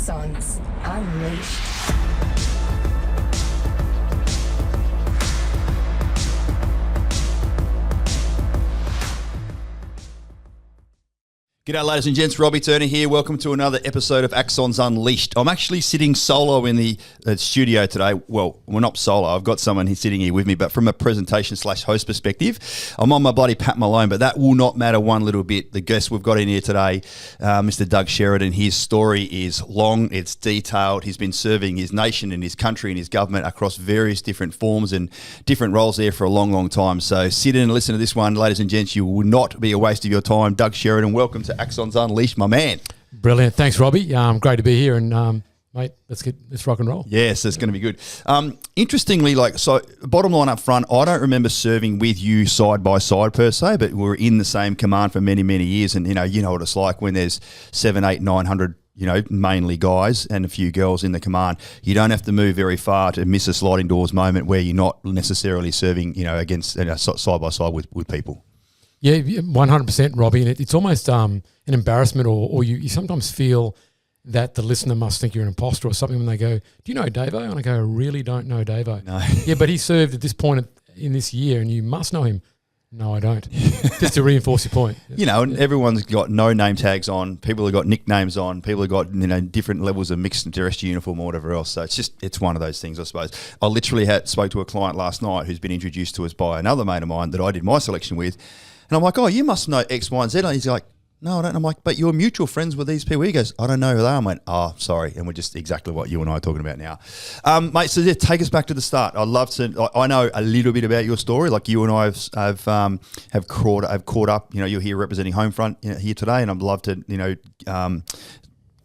Axons Unleashed. G'day ladies and gents, Robbie Turner here. Welcome to another episode of Axons Unleashed. I'm actually sitting solo in the studio today. Well, we're not solo. I've got someone here sitting here with me, but from a presentation/host perspective, I'm on my buddy Pat Malone, but that will not matter one little bit. The guest we've got in here today, Mr. Doug Sheridan, his story is long, it's detailed. He's been serving his nation and his country and his government across various different forms and different roles there for a long, long time. So sit in and listen to this one, ladies and gents. You will not be a waste of your time. Doug Sheridan, welcome to Axons Unleashed, my man. Brilliant. Thanks, Robbie. Great to be here. And, mate, let's rock and roll. Yes, it's going to be good. Interestingly, so bottom line up front, I don't remember serving with you side by side per se, but we were in the same command for many, many years. And, you know what it's like when there's 700, 800, 900, mainly guys and a few girls in the command. You don't have to move very far to miss a sliding doors moment where you're not necessarily serving, against side by side with people. Yeah, 100%, Robbie. And it's almost an embarrassment or you sometimes feel that the listener must think you're an imposter or something when they go, do you know Davo? And I go, I really don't know Davo. No. Yeah, but he served at this point in this year and you must know him. No, I don't. Just to reinforce your point. And everyone's got no name tags on. People have got nicknames on. People have got, different levels of mixed dress uniform or whatever else. So it's one of those things, I suppose. I literally spoke to a client last night who's been introduced to us by another mate of mine that I did my selection with. And I'm like, oh, you must know X, Y, and Z. And he's like, no, I don't. I'm like, but you're mutual friends with these people. He goes, I don't know who they are. I went, oh, sorry. And we're just exactly what you and I are talking about now. Mate, so take us back to the start. I'd love to, I know a little bit about your story. Like you and I have caught up. You're here representing Homefront here today. And I'd love to,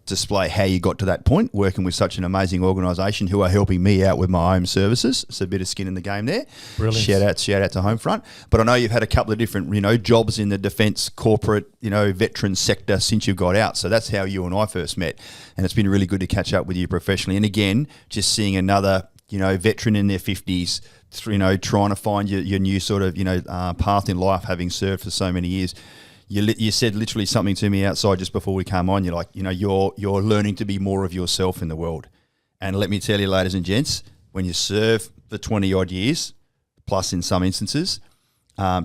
display how you got to that point, working with such an amazing organisation who are helping me out with my home services. It's a bit of skin in the game there. Brilliant. Shout out to Homefront. But I know you've had a couple of different, jobs in the defence, corporate, veteran sector since you got out. So that's how you and I first met. And it's been really good to catch up with you professionally. And again, just seeing another, veteran in their 50s, trying to find your new sort of, path in life, having served for so many years. You said literally something to me outside just before we came on. You're like, you're learning to be more of yourself in the world. And let me tell you, ladies and gents, when you serve for 20-odd years, plus in some instances,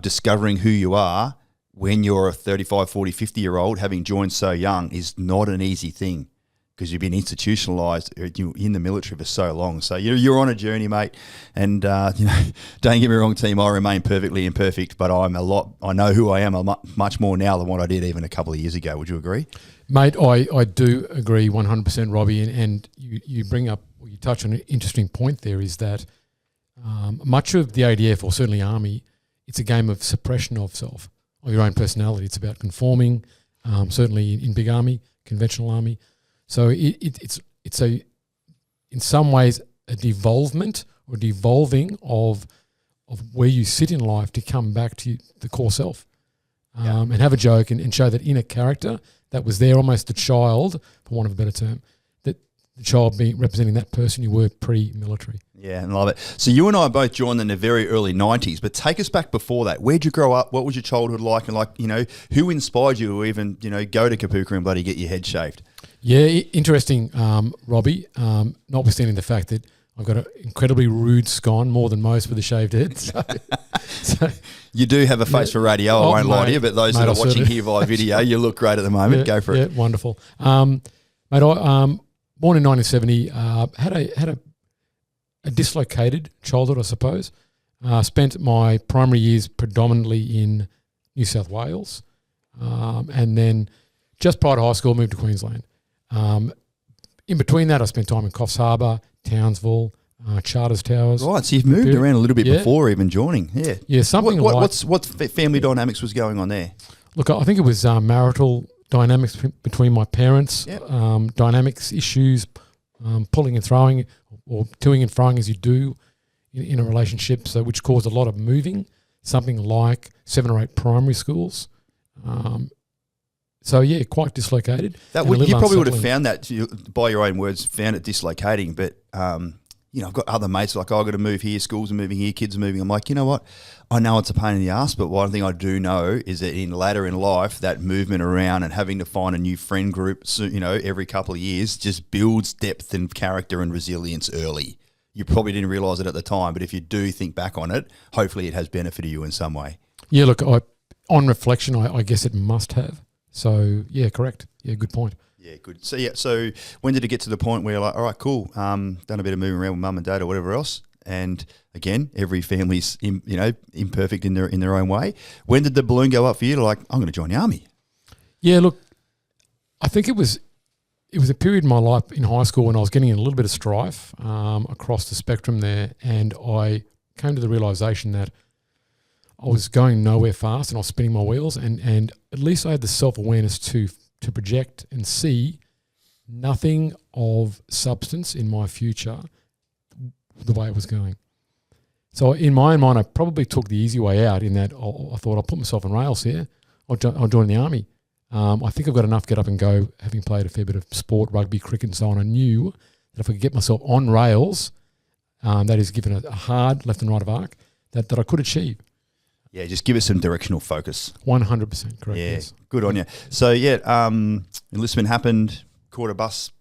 discovering who you are when you're a 35, 40, 50-year-old, having joined so young, is not an easy thing because you've been institutionalised in the military for so long. So you're on a journey, mate. And, don't get me wrong, team, I remain perfectly imperfect, but I know who I am much more now than what I did even a couple of years ago. Would you agree? Mate, I do agree 100%, Robbie. And you bring up, or you touch on an interesting point there is that much of the ADF, or certainly Army, it's a game of suppression of self, of your own personality. It's about conforming, certainly in big Army, conventional Army. So it's in some ways a devolvement or devolving of where you sit in life to come back to the core self, and have a joke and show that inner character that was there, almost the child, for want of a better term, that the child being representing that person you were pre-military. Yeah, and love it. So you and I both joined in the very early 90s, but take us back before that. Where'd you grow up? What was your childhood like? And who inspired you to even, go to Kapuka and bloody get your head shaved? Yeah, interesting, Robbie, notwithstanding the fact that I've got an incredibly rude scone, more than most with a shaved head. So you do have a face for radio, I won't lie to you, but those that are watching here via video, you look great at the moment. Go for it. Yeah, wonderful. Mate, I born in 1970, had a dislocated childhood, I suppose. Spent my primary years predominantly in New South Wales, and then just prior to high school, moved to Queensland. In between that, I spent time in Coffs Harbour, Townsville, Charters Towers. Right, so you've moved around a little bit before even joining. Yeah, something what family dynamics was going on there? Look, I think it was marital dynamics between my parents, dynamics issues, pulling and throwing, or toing and froing as you do in a relationship, so which caused a lot of moving, something like 7 or 8 primary schools. So, yeah, quite dislocated. You probably would have found that, by your own words, found it dislocating. But, I've got other mates like, I've got to move here, schools are moving here, kids are moving. I'm like, you know what? I know it's a pain in the ass, but one thing I do know is that later in life, that movement around and having to find a new friend group, every couple of years just builds depth and character and resilience early. You probably didn't realise it at the time, but if you do think back on it, hopefully it has benefited you in some way. Yeah, look, on reflection, I guess it must have. So, yeah, correct. Yeah, good point. Yeah, good. So when did it get to the point where you're like, all right, cool, done a bit of moving around with mum and dad or whatever else? And again, every family's imperfect in their own way. When did the balloon go up for you to like, I'm going to join the army? Yeah, look, I think it was a period in my life in high school when I was getting in a little bit of strife across the spectrum there, and I came to the realisation that I was going nowhere fast and I was spinning my wheels, and at least I had the self-awareness to project and see nothing of substance in my future the way it was going. So in my own mind, I probably took the easy way out in that I thought I'll put myself on rails here. I'll join the army. I think I've got enough get up and go, having played a fair bit of sport, rugby, cricket and so on. I knew that if I could get myself on rails, that is given a hard left and right of arc, that I could achieve. Yeah, just give us some directional focus. 100% correct. Yeah, yes. good on you. So enlistment happened, caught a bus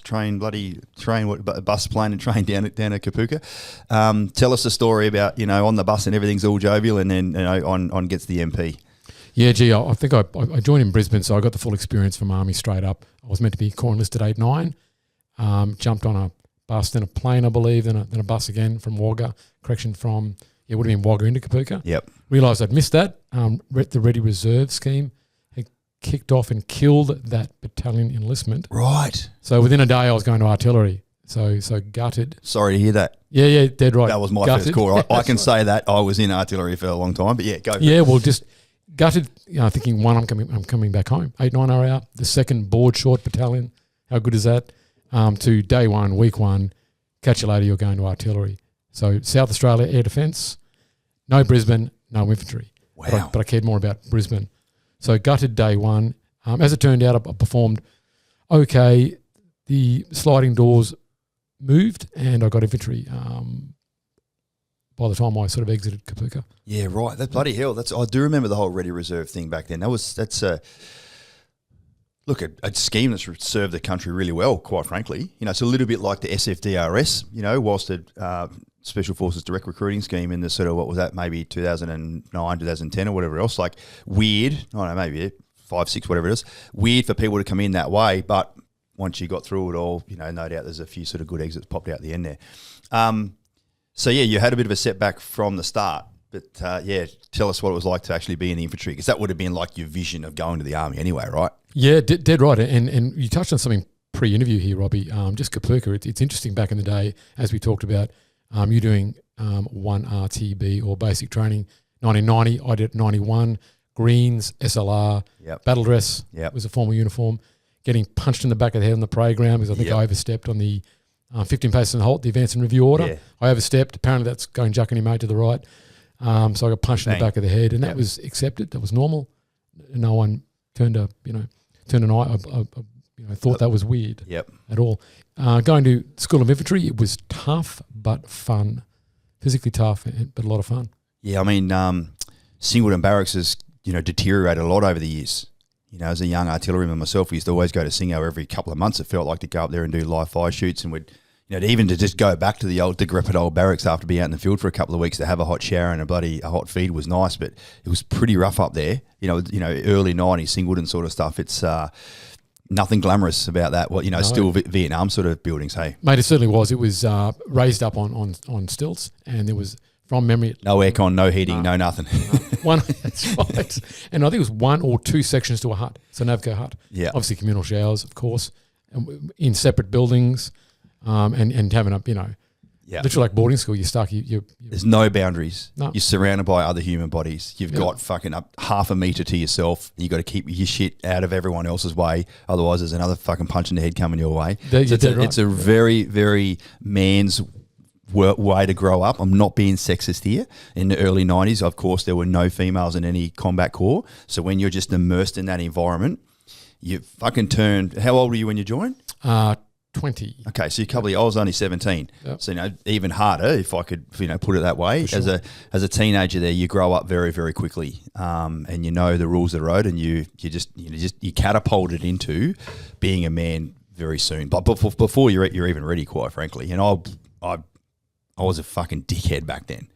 train, bus, plane and train down at Kapooka. Tell us a story about, on the bus and everything's all jovial, and then on gets the MP. Yeah, gee, I think I joined in Brisbane, so I got the full experience from Army straight up. I was meant to be Corps enlisted 8-9, jumped on a bus, then a plane, I believe, then a bus again from Wagga, it would have been Wagga into Kapooka. Yep. Realised I'd missed that. The Ready Reserve scheme had kicked off and killed that battalion enlistment. Right. So within a day I was going to artillery. So gutted. Sorry to hear that. Yeah, dead right. That was my first corps. I can say that I was in artillery for a long time, but yeah, go for it. Yeah, well, just gutted, thinking, one, I'm coming back home. 8-9 are out. The second board short battalion, how good is that? To day one, week one, catch you later, you're going to artillery. So South Australia Air Defence, no Brisbane, no infantry. Wow. But I cared more about Brisbane. So gutted day one. As it turned out, I performed okay. The sliding doors moved and I got infantry by the time I sort of exited Kapooka. Yeah, right. That bloody hell. I do remember the whole Ready Reserve thing back then. That's a scheme that's served the country really well, quite frankly. It's a little bit like the SFDRS, whilst the Special Forces Direct Recruiting Scheme in the sort of, what was that, maybe 2009, 2010 or whatever else, like weird, I don't know, maybe 5, 6, whatever it is, weird for people to come in that way, but once you got through it all, no doubt there's a few sort of good exits popped out the end there. So, yeah, you had a bit of a setback from the start, but, tell us what it was like to actually be in the infantry, because that would have been like your vision of going to the army anyway, right? Yeah, dead right. And you touched on something pre-interview here, Robbie, just Kapooka. It's interesting back in the day, as we talked about, you doing 1 RTB or basic training, 1990, I did 91, Greens, SLR, battle dress was a formal uniform, getting punched in the back of the head on the parade ground because I think I overstepped on the 15 paces and halt, the advance and review order. Yeah. I overstepped. Apparently that's going Juck and mate to the right. So I got punched in the back of the head, and that was accepted. That was normal. No one turned an eye. I thought that was weird at all. Going to School of Infantry, it was tough but fun. Physically tough, but a lot of fun. Yeah, I mean, Singleton Barracks has, deteriorated a lot over the years. As a young artilleryman myself, we used to always go to Singo every couple of months. It felt like to go up there and do live fire shoots, and we'd, even to just go back to the old decrepit old barracks after being out in the field for a couple of weeks to have a hot shower and a hot feed was nice, but it was pretty rough up there. Early 90s Singleton sort of stuff. It's nothing glamorous about that. Well, still Vietnam sort of buildings. Hey, mate, it certainly was. It was raised up on stilts, and there was, from memory, no aircon, no heating, no nothing. That's right. And I think it was 1 or 2 sections to a hut. So Navco hut. Yeah. Obviously communal showers, of course, in separate buildings, and having up, literally like boarding school. You're stuck. There's no boundaries. No. You're surrounded by other human bodies. You've got fucking up half a metre to yourself. You got to keep your shit out of everyone else's way. Otherwise, there's another fucking punch in the head coming your way. It's a very, very man's way to grow up. I'm not being sexist here. In the early 90s, of course, there were no females in any combat corps. So when you're just immersed in that environment, you fucking turned. How old were you when you joined? 20. Okay, so I was only 17. Yep. So, even harder, if I could, put it that way. For As sure. a teenager there, you grow up very, very quickly, and you know the rules of the road, and you catapulted into being a man very soon. But before you're even ready, quite frankly. And I was a fucking dickhead back then.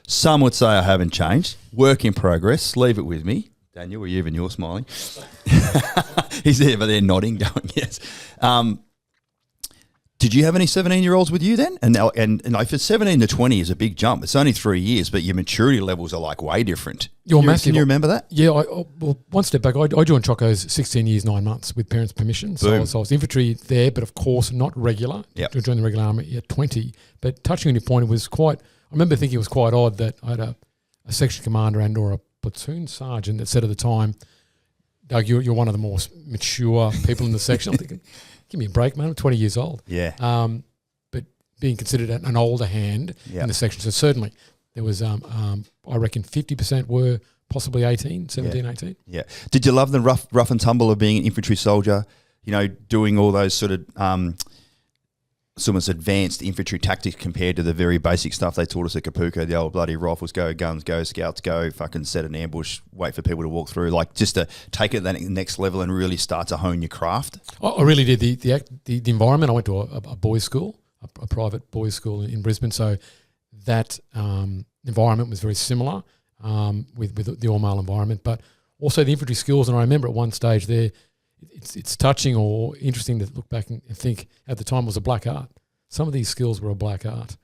Some would say I haven't changed. Work in progress. Leave it with me. Daniel, you're smiling. He's there, but they're nodding, going, yes. Did you have any 17-year-olds with you then? And if it's 17 to 20 is a big jump. It's only 3 years, but your maturity levels are like way different. Massive. Can you remember that? Yeah, well, one step back, I joined Chocos 16 years, 9 months with parents' permission. So I was infantry there, but of course not regular. Yep. I joined the regular army at 20. But touching on your point, it was I remember thinking it was quite odd that I had a section commander and or a platoon sergeant that said at the time, Doug, you're one of the more mature people in the section. I'm thinking, give me a break, man. I'm 20 years old. Yeah. But being considered an older hand in the section. So certainly there was, I reckon 50% were possibly 17, 18. Yeah. Did you love the rough and tumble of being an infantry soldier, doing all those sort of someone's advanced infantry tactics compared to the very basic stuff they taught us at Kapuka, the old bloody rifles go, guns go, scouts go, fucking set an ambush, wait for people to walk through, like just to take it to that next level and really start to hone your craft? I really did. The environment, I went to a boys' school, a private boys' school in Brisbane, so that environment was very similar with the all-male environment, but also the infantry skills, and I remember at one stage there, it's touching or interesting to look back and think at the time it was a black art. Some of these skills were a black art.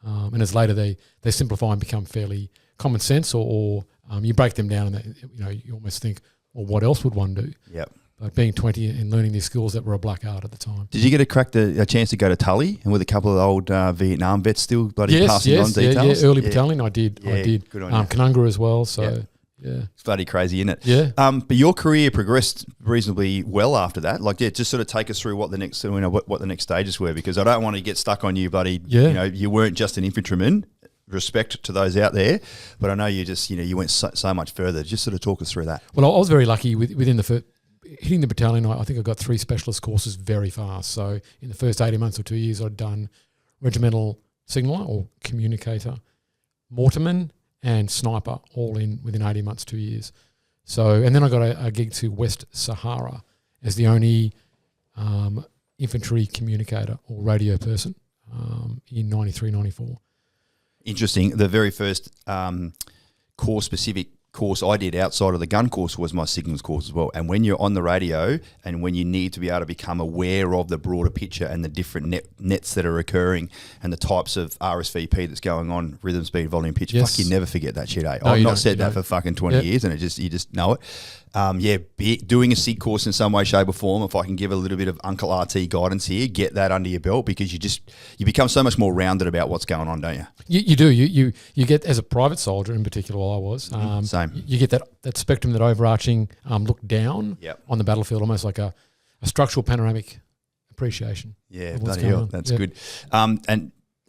And as later they simplify and become fairly common sense or you break them down and you almost think, well, what else would one do? Yep. But being 20 and learning these skills that were a black art at the time. Did you get a chance to go to Tully and with a couple of old Vietnam vets still bloody passing on details? Yeah, early battalion I did. Good on you. Kanungra as well, so... Yeah, it's bloody crazy, isn't it? Yeah. But your career progressed reasonably well after that. Like, just sort of take us through what the next, what the next stages were, because I don't want to get stuck on you, buddy. Yeah. You weren't just an infantryman. Respect to those out there, but I know you just, you went so much further. Just sort of talk us through that. Well, I was very lucky within hitting the battalion. I think I got 3 specialist courses very fast. So in the first 18 months or 2 years, I'd done regimental signaller or communicator, mortarman, and sniper, all within 18 months, 2 years. So, and then I got a gig to West Sahara as the only infantry communicator or radio person in 93, 94. Interesting. The very first specific course I did outside of the gun course was my signals course as well. And when you're on the radio and when you need to be able to become aware of the broader picture and the different nets that are occurring and the types of RSVP that's going on, rhythm, speed, volume, pitch, yes. fuck, you never forget that shit, eh? No, I've not said that for fucking 20 years and you just know it. Doing a SIG course in some way, shape or form, if I can give a little bit of Uncle RT guidance here, get that under your belt because you become so much more rounded about what's going on, don't you? You do. You get, as a private soldier in particular, while I was, same. You get that spectrum, that overarching look down on the battlefield, almost like a structural panoramic appreciation. Yeah, bloody hell, that's good.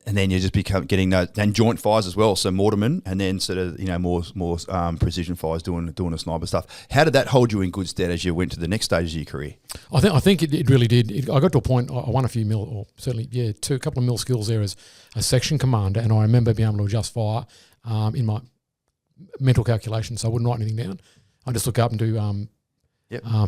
And then you just become getting those, and joint fires as well. So mortarman, and then sort of more precision fires, doing the sniper stuff. How did that hold you in good stead as you went to the next stage of your career? I think it really did. I got to a point. I won a few mil, or certainly a couple of mil skills there as a section commander, and I remember being able to adjust fire in my mental calculations. So I wouldn't write anything down. I just look up and do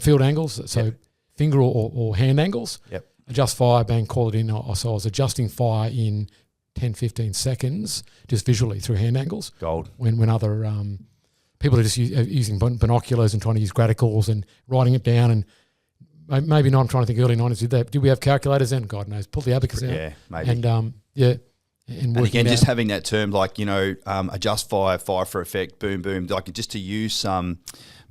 field angles, so finger or hand angles. Yep. Adjust fire, bang, call it in. So I was adjusting fire in 10, 15 seconds just visually through hand angles. Gold. When other people are just using binoculars and trying to use graticals and writing it down, and maybe not. I'm trying to think, early 90s, did we have calculators then? God knows. Pull the abacus out. Yeah, maybe. And again, just having that term like, adjust fire for effect, boom, boom, like just to use some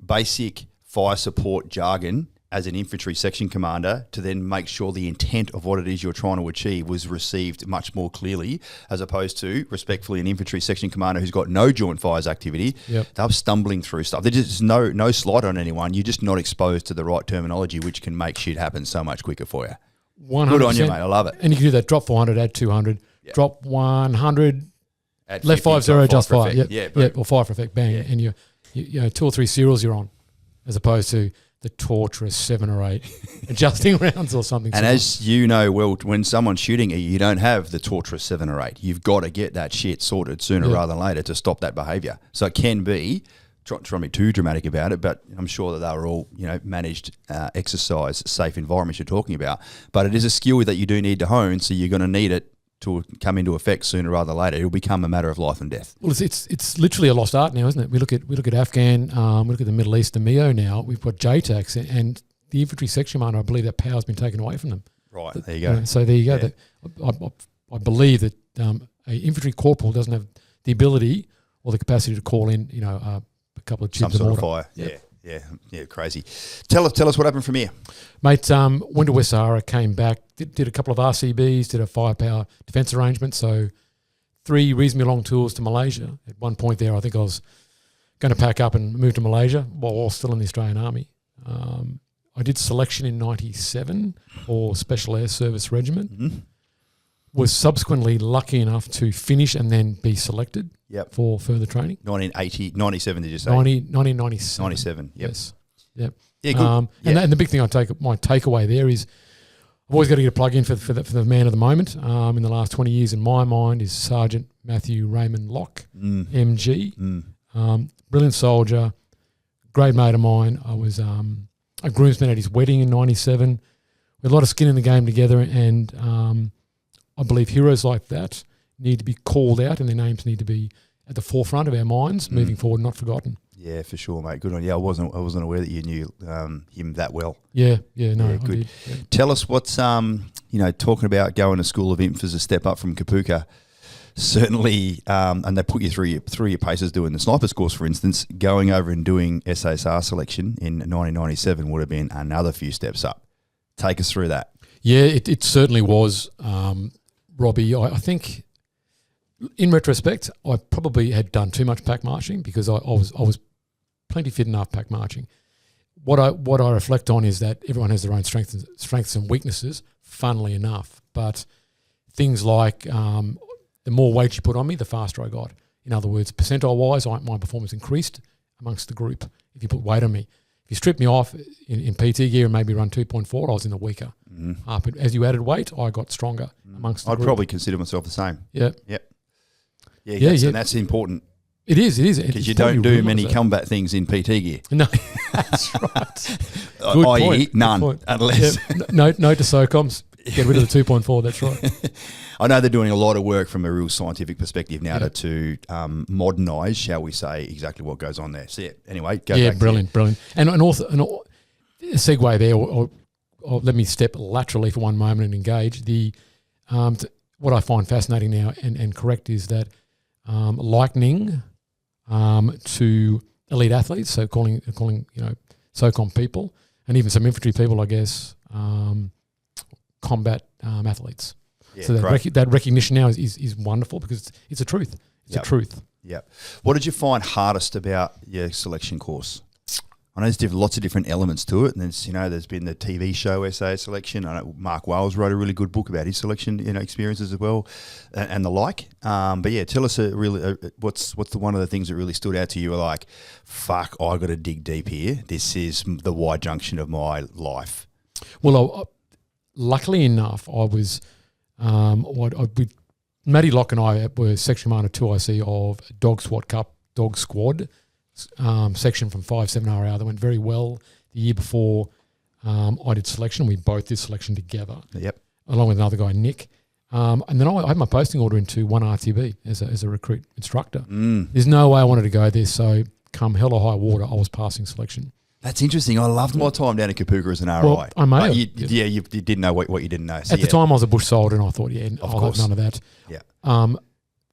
basic fire support jargon as an infantry section commander to then make sure the intent of what it is you're trying to achieve was received much more clearly, as opposed to, respectfully, an infantry section commander who's got no joint fires activity. Yep. They're stumbling through stuff. There's just no slight on anyone. You're just not exposed to the right terminology, which can make shit happen so much quicker for you. 100%. Good on you, mate. I love it. And you can do that. Drop 400, add 200. Yep. Drop 100, add left 50 adjust fire. Yeah, or fire for effect, bang. Yeah. And you 2 or 3 serials you're on, as opposed to the torturous 7 or 8 adjusting rounds or something. And as you know, well, when someone's shooting at you don't have the torturous 7 or 8. You've got to get that shit sorted sooner rather than later to stop that behaviour. So it can be, try to be too dramatic about it, but I'm sure that they were all, managed exercise, safe environments you're talking about. But it is a skill that you do need to hone, so you're going to need it to come into effect sooner rather than later. It'll become a matter of life and death. Well, it's literally a lost art now, isn't it? We look at Afghan, we look at the Middle East, the MEO now. We've got JTACs and the infantry section commander. I believe that power's been taken away from them. Right, there you go. So there you go. I believe that a infantry corporal doesn't have the ability or the capacity to call in, a couple of chips Some of sort mortar. of fire. Yeah, crazy. Tell us what happened from here. Mate, went to West Sahara, came back, did a couple of RCBs, did a firepower defence arrangement, so 3 reasonably long tours to Malaysia. At one point there, I think I was going to pack up and move to Malaysia while still in the Australian Army. I did selection in 97 for Special Air Service Regiment. Mm-hmm. Was subsequently lucky enough to finish and then be selected for further training. 97, did you say? 1997. 97, yep. Yes. Yep. Yeah, good. And the big thing my takeaway there is I've always got to get a plug in for the man of the moment. In the last 20 years, in my mind, is Sergeant Matthew Raymond Locke, MG. Brilliant soldier, great mate of mine. I was a groomsman at his wedding in 97. We had a lot of skin in the game together, and I believe heroes like that need to be called out and their names need to be at the forefront of our minds moving forward, not forgotten. Yeah, for sure, mate. Good on you. I wasn't aware that you knew him that well. Yeah, good. I did. Yeah. Tell us what's talking about going to School of Imps as a step up from Kapuka. Certainly, and they put you through your paces doing the sniper's course, for instance. Going over and doing SASR selection in 1997 would have been another few steps up. Take us through that. Yeah, it certainly was, Robbie. I think, in retrospect, I probably had done too much pack marching because I was plenty fit enough pack marching. What I reflect on is that everyone has their own strengths and weaknesses, funnily enough. But things like the more weight you put on me, the faster I got. In other words, percentile-wise, my performance increased amongst the group if you put weight on me. If you strip me off in PT gear and maybe run 2.4, I was in the weaker. But as you added weight, I got stronger amongst the group. I'd probably consider myself the same. Yep. And that's important. It is. Because you don't do many combat things in PT gear. No, that's right. Good point. None, Good point. unless... Note to SOCOMs, get rid of the 2.4, that's right. I know they're doing a lot of work from a real scientific perspective now to modernise, shall we say, exactly what goes on there. So, anyway, go back. Brilliant. And also, a segue there, or let me step laterally for one moment and engage. What I find fascinating now and correct is that likening to elite athletes, so calling SOCOM people and even some infantry people, I guess, combat athletes. Yeah, so that recognition now is wonderful because it's a truth. It's a truth. Yeah. What did you find hardest about your selection course? I know there's lots of different elements to it, and there's been the TV show SA Selection. I know Mark Wales wrote a really good book about his selection experiences as well, and the like. But yeah, tell us what's one of the things that really stood out to you? Like, fuck, I got to dig deep here. This is the Y junction of my life. Well, luckily enough, I was Matty Locke and I were section commander 2IC of Dog Squad. Section from 5-7 RR that went very well the year before I did selection. We both did selection together. Yep. Along with another guy, Nick. And then I had my posting order into 1 RTB as a recruit instructor. There's no way I wanted to go there, so come hell or high water, I was passing selection. That's interesting. I loved my time down at Kapuka as an RI. Well, I may have. You didn't know what you didn't know. So at the time, I was a bush soldier, and I thought, I'll have none of that. Yeah.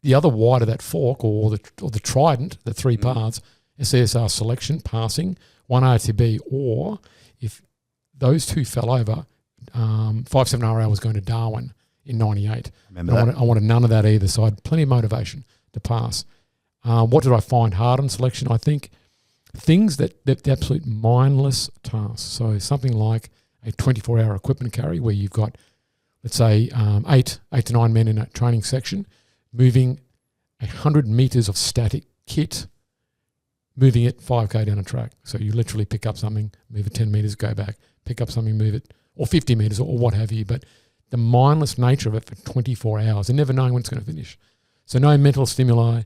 The other wide of that fork, or the trident, the 3 parts, CSR selection, passing, 1 RTB, or if those 2 fell over, 5-7 RR was going to Darwin in 98. I wanted none of that either, so I had plenty of motivation to pass. What did I find hard on selection? I think things that the absolute mindless tasks. So something like a 24-hour equipment carry where you've got, let's say, 8 to 9 men in a training section, moving 100 metres of static kit, moving it 5K down a track. So you literally pick up something, move it 10 metres, go back, pick up something, move it, or 50 metres or what have you. But the mindless nature of it for 24 hours and never knowing when it's going to finish. So no mental stimuli,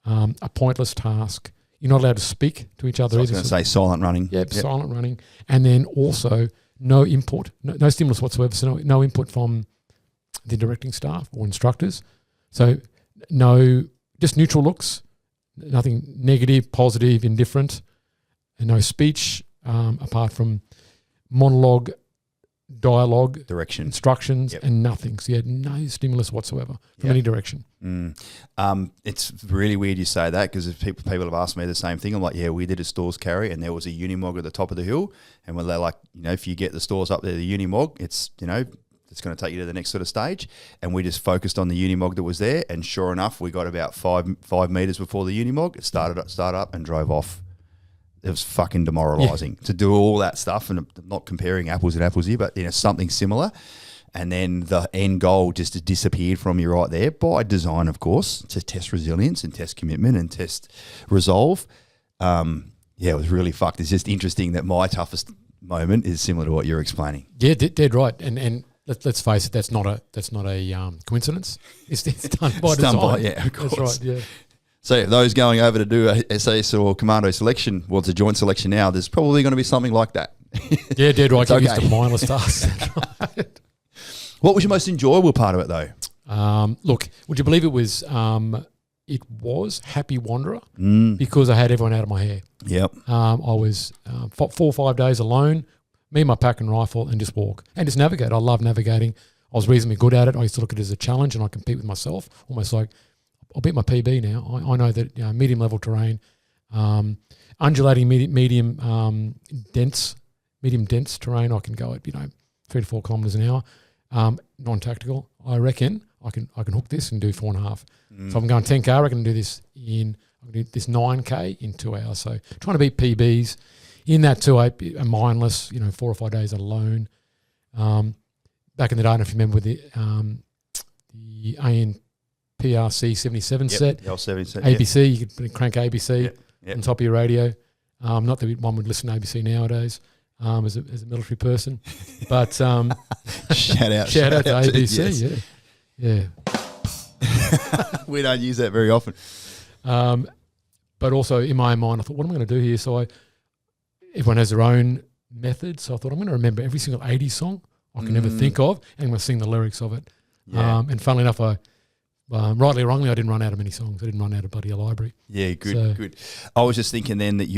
a pointless task. You're not allowed to speak to each other So I either. was going to say silent running. Yep, silent running. And then also no input, no stimulus whatsoever. So no input from the directing staff or instructors. So no, just neutral looks, nothing negative, positive, indifferent, and no speech apart from monologue, dialogue, Direction. instructions, and nothing. So you had no stimulus whatsoever from any direction. It's really weird you say that because people have asked me the same thing. I'm like, yeah, we did a stores carry and there was a unimog at the top of the hill, and when they're like, if you get the stores up there, the unimog, it's it's going to take you to the next sort of stage, and we just focused on the unimog that was there, and sure enough, we got about five meters before the unimog. It started up and drove off. It was fucking demoralising to do all that stuff, and I'm not comparing apples and apples here, but something similar. And then the end goal just disappeared from you right there by design, of course, to test resilience and test commitment and test resolve. It was really fucked. It's just interesting that my toughest moment is similar to what you're explaining. Yeah, dead right. And let's face it, that's not a coincidence. It's done by design. Of course. That's right. Yeah. So those going over to do a SAS or commando selection, well, it's a joint selection now, there's probably going to be something like that. Yeah, dead right. Get used okay. to mindless tasks. Right. What was your most enjoyable part of it, though? Look, would you believe it was Happy Wanderer because I had everyone out of my hair. Yep. I was 4 or 5 days alone, me, my pack and rifle, and just walk and just navigate. I love navigating. I was reasonably good at it. I used to look at it as a challenge, and I compete with myself, almost like I'll beat my PB now. I know that medium level terrain, undulating medium dense terrain. I can go at 3 to 4 kilometres an hour. Non-tactical. I reckon I can hook this and do 4.5. So I'm going 10K. I reckon I can do this 9K in 2 hours. So trying to beat PBs in that 2-8, a mindless, 4 or 5 days alone. Back in the day, I don't know if you remember with the ANPRC 77 set. The L77. ABC, you could crank ABC Yep. on top of your radio. Not that one would listen to ABC nowadays as a military person. But Shout out to ABC, yeah. We don't use that very often. But also in my mind, I thought, what am I going to do here? So everyone has their own method. So I thought, I'm going to remember every single 80s song I can ever think of, and I'm going to sing the lyrics of it. Yeah. And funnily enough, rightly or wrongly, I didn't run out of many songs. I didn't run out of bloody a library. Yeah, good. I was just thinking then that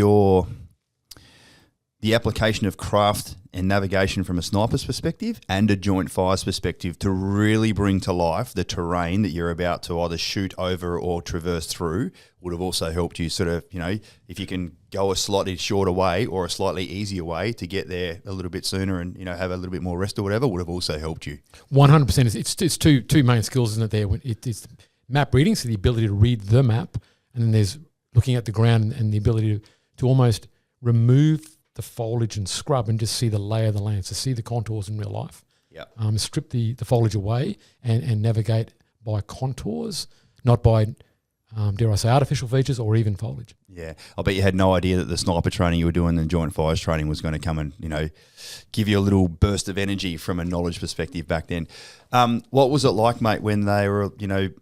the application of craft and navigation from a sniper's perspective and a joint fire's perspective to really bring to life the terrain that you're about to either shoot over or traverse through would have also helped you sort of, if you can go a slightly shorter way or a slightly easier way to get there a little bit sooner and, have a little bit more rest or whatever would have also helped you. 100%. It's two main skills, isn't it, there? It's map reading, so the ability to read the map, and then there's looking at the ground and the ability to almost remove the foliage and scrub and just see the lay of the land, so see the contours in real life. Yeah. Strip the foliage away and navigate by contours, not by, dare I say, artificial features or even foliage. Yeah. I bet you had no idea that the sniper training you were doing and joint fires training was going to come and, give you a little burst of energy from a knowledge perspective back then. What was it like, mate, when they were,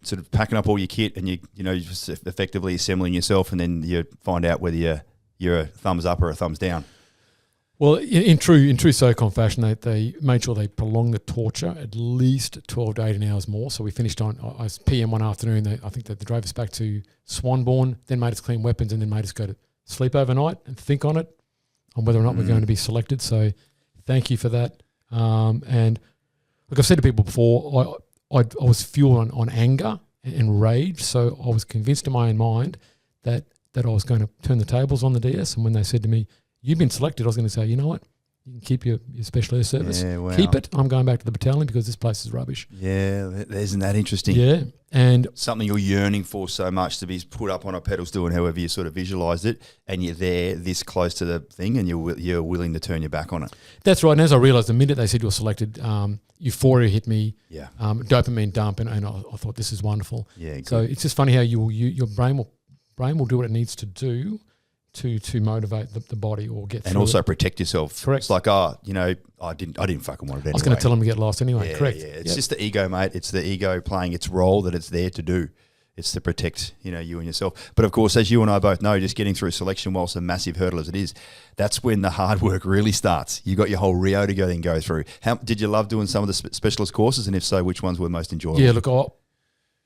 sort of packing up all your kit and just effectively assembling yourself, and then you find out whether you're a thumbs up or a thumbs down? Well, in true SOCOM fashion, they made sure they prolonged the torture at least 12 to 18 hours more. So we finished on PM one afternoon. I think that they drove us back to Swanbourne, then made us clean weapons, and then made us go to sleep overnight and think on whether or not we're going to be selected. So thank you for that. And like I've said to people before, I was fueled on anger and rage. So I was convinced in my own mind that I was going to turn the tables on the DS. And when they said to me, "You've been selected," I was going to say, you know what? You can keep your special air service. Yeah, wow. Keep it. I'm going back to the battalion because this place is rubbish. Yeah, isn't that interesting? Yeah. And something you're yearning for so much to be put up on a pedestal and however you sort of visualised it, and you're there this close to the thing and you're willing to turn your back on it. That's right. And as I realised, the minute they said you were selected, euphoria hit me, dopamine dump, and I thought, this is wonderful. Yeah, good. So it's just funny how your brain will do what it needs to do to motivate the body or get and through also it. protect yourself. Correct. It's like, you know, I didn't fucking want it anyway. I was going to tell him to get lost anyway. Yeah, Correct. yeah. It's just the ego, mate. It's the ego playing its role that it's there to do. It's to protect, you know, you and yourself. But of course, as you and I both know, just getting through selection, whilst a massive hurdle as it is, that's when the hard work really starts. You got your whole Rio to go through. How did you love doing some of the specialist courses, and if so, which ones were most enjoyable? Yeah, look,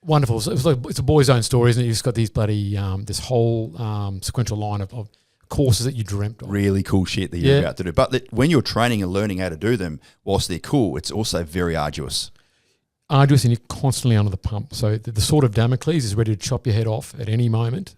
wonderful. So it's a boy's own story, isn't it? You've just got these bloody this whole sequential line of courses that you dreamt of. Really cool shit that you're about to do. But when you're training and learning how to do them, whilst they're cool, it's also very arduous. Arduous, and you're constantly under the pump. So the sword of Damocles is ready to chop your head off at any moment,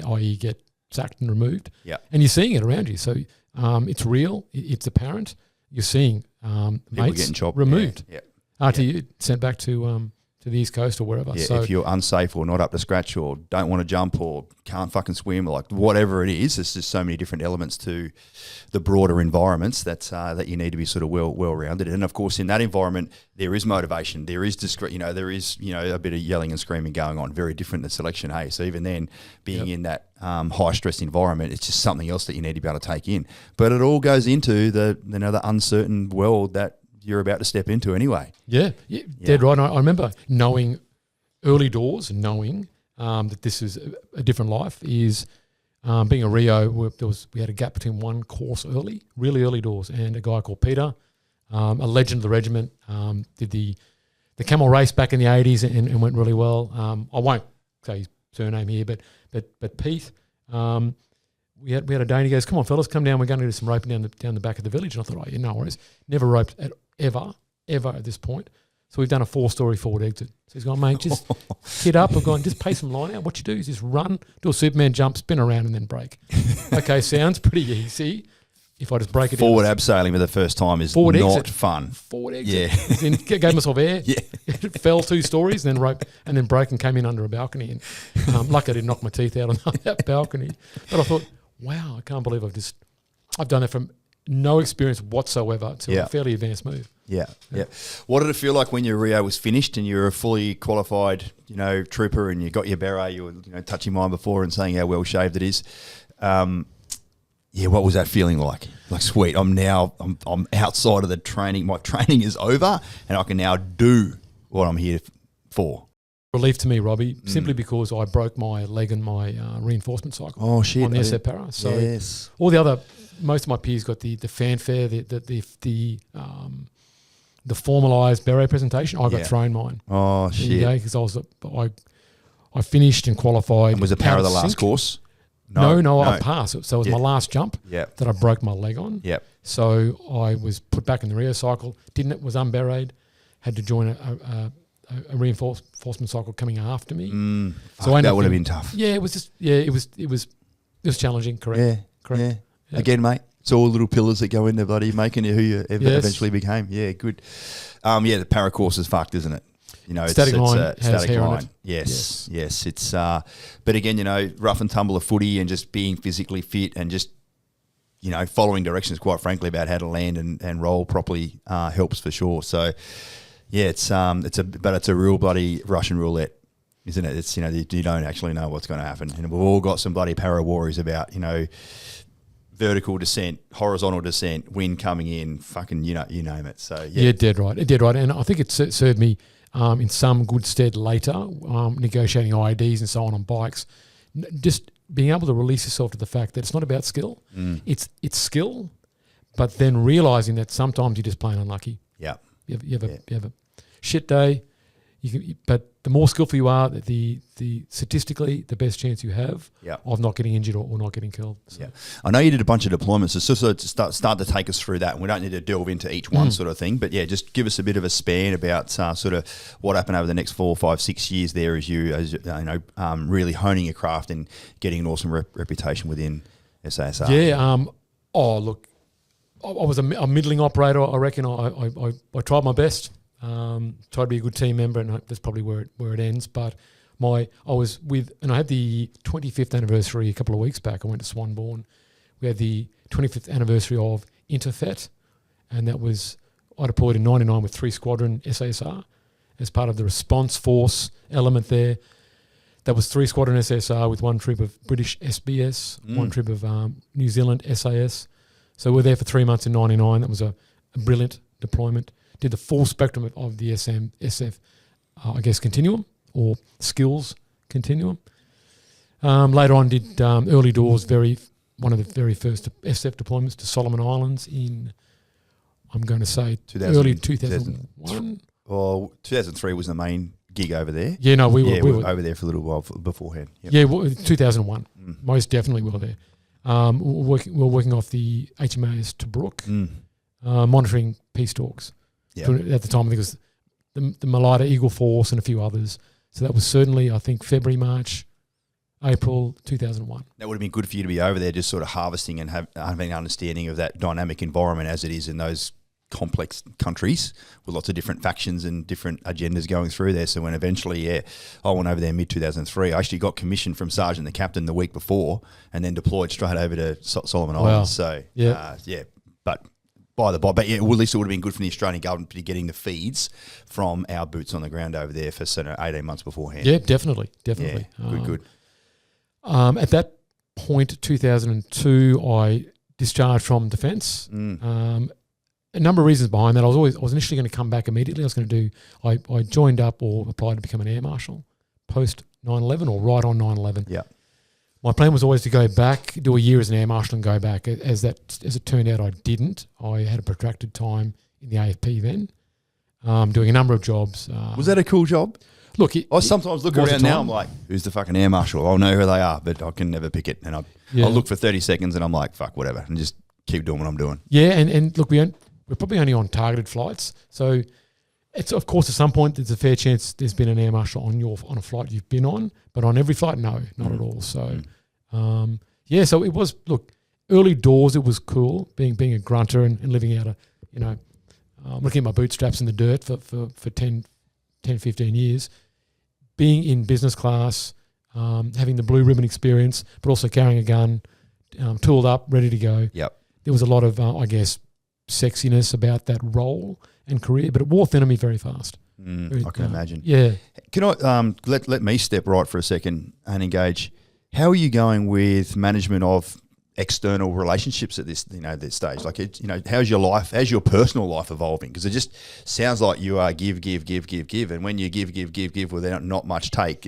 i.e. get sacked and removed. Yeah. And you're seeing it around you. So it's real. It's apparent. You're seeing mates getting chopped, removed. Yeah. After you sent back to the East Coast or wherever. Yeah, so if you're unsafe or not up to scratch or don't want to jump or can't fucking swim, or like whatever it is, there's just so many different elements to the broader environments that you need to be sort of well rounded. And of course, in that environment, there is motivation, there is there is a bit of yelling and screaming going on. Very different than selection, hey. So even then, being in that high stress environment, it's just something else that you need to be able to take in. But it all goes into the uncertain world that you're about to step into anyway. Yeah, dead right. I remember knowing early doors and knowing that this is a different life is being a Rio. We had a gap between one course really early doors, and a guy called Peter, a legend of the regiment, did the camel race back in the 80s and went really well. I won't say his surname here, but Pete. We had a day and he goes, "Come on, fellas, come down. We're going to do some roping down the back of the village." And I thought, no worries. Never roped ever at this point. So we've done a 4-story forward exit. So he's gone, mate, just hit up. I've gone, just pay some line out. What you do is just run, do a Superman jump, spin around and then break. Okay, sounds pretty easy. If I just break it forward down. abseiling for the first time is Forward not exit. fun. Forward exit. Then gave myself air. Yeah. Fell 2 stories and then roped and then broke and came in under a balcony. And luckily I didn't knock my teeth out on that balcony. But I thought, wow, I can't believe I've done that from no experience whatsoever to a fairly advanced move. Yeah. What did it feel like when your Rio was finished and you were a fully qualified, trooper, and you got your beret? You were, touching mine before and saying how well shaved it is. What was that feeling like? Like, sweet, I'm outside of the training. My training is over, and I can now do what I'm here for. Relief to me, Robbie, simply because I broke my leg in my reinforcement cycle. Oh shit! On the SF Para. So all the other, most of my peers got the fanfare, the formalised beret presentation. I got thrown mine. Oh shit! Because I finished and qualified. And was it Para the last course? No, I passed. So it was my last jump that I broke my leg on. Yep. So I was put back in the Rio cycle. Was unberated. Had to join a reinforcement cycle coming after me. So that would have been tough. Yeah, it was just it was challenging. Correct. Yeah. Again, mate, it's all little pillars that go into bloody making you who you eventually became. Yeah, good. The para course is fucked, isn't it? Static line has static hair line. on it. Yes. It's but again, rough and tumble of footy and just being physically fit and just following directions, quite frankly, about how to land and roll properly helps for sure. So. Yeah, it's a real bloody Russian roulette, isn't it? It's you don't actually know what's going to happen, and we've all got some bloody para worries about vertical descent, horizontal descent, wind coming in, fucking you name it. So dead right, and I think it served me in some good stead later, negotiating IEDs and so on bikes, just being able to release yourself to the fact that it's not about skill, it's skill, but then realizing that sometimes you're just plain unlucky. Yeah, you have a shit day, but the more skillful you are, the statistically the best chance you have of not getting injured or not getting killed. So. Yeah, I know you did a bunch of deployments, so sort of start to take us through that, and we don't need to delve into each one sort of thing, but just give us a bit of a span about sort of what happened over the next 4, 5, 6 years there as you really honing your craft and getting an awesome reputation within SASR. Yeah. Look, I was a middling operator. I reckon I tried my best. Tried to be a good team member, and that's probably where it ends. But I had the 25th anniversary a couple of weeks back. I went to Swanbourne. We had the 25th anniversary of Interfet, and I deployed in 99 with 3 Squadron SASR as part of the response force element there. That was 3 squadron SSR with 1 trip of British SBS, 1 trip of New Zealand SAS. So we're there for 3 months in 99. That was a brilliant deployment. Did the full spectrum of the SF, continuum or skills continuum. Later on, did early doors, one of the very first SF deployments to Solomon Islands in, I'm going to say, early 2001. Well, 2003 was the main gig over there. Yeah, no, we were over there for a little while beforehand. Yep. Yeah, 2001. Most definitely we were there. We were working off the HMAS Tobruk, monitoring peace talks. Yep. At the time, I think it was the Malaita Eagle Force and a few others. So that was certainly, I think, February, March, April 2001. That would have been good for you to be over there just sort of harvesting and having an understanding of that dynamic environment as it is in those complex countries with lots of different factions and different agendas going through there. So when eventually, I went over there mid-2003. I actually got commissioned from Sergeant to Captain the week before and then deployed straight over to Solomon Islands. So, but by the by, but yeah, well, at least it would have been good for the Australian government to be getting the feeds from our boots on the ground over there for 18 months beforehand. Yeah, definitely. Yeah, good. At that point, 2002, I discharged from Defence. A number of reasons behind that. I was initially going to come back immediately. I joined up or applied to become an air marshal post 9/11 or right on 9/11. Yeah. My plan was always to go back, do a year as an air marshal and go back. As it turned out, I didn't. I had a protracted time in the AFP then, doing a number of jobs. Was that a cool job? Look, I sometimes look around now. I'm like, who's the fucking air marshal? I'll know who they are, but I can never pick it. And I'll look for 30 seconds, and I'm like, fuck, whatever, and just keep doing what I'm doing. Yeah, and look, we're probably only on targeted flights, so it's of course at some point there's a fair chance there's been an air marshal on a flight you've been on, but on every flight, no, not at all. So, so it was, look, early doors. It was cool being a grunter and living out looking at my bootstraps in the dirt for 10, 15 years, being in business class, having the blue ribbon experience, but also carrying a gun, tooled up, ready to go. Yep. There was a lot of, sexiness about that role and career, but it wore thin on me very fast. I can imagine. Yeah. Can I let me step right for a second and engage? How are you going with management of external relationships at this stage? Like, how's your life, how's your personal life evolving? Because it just sounds like you are give, and when you give without not much take,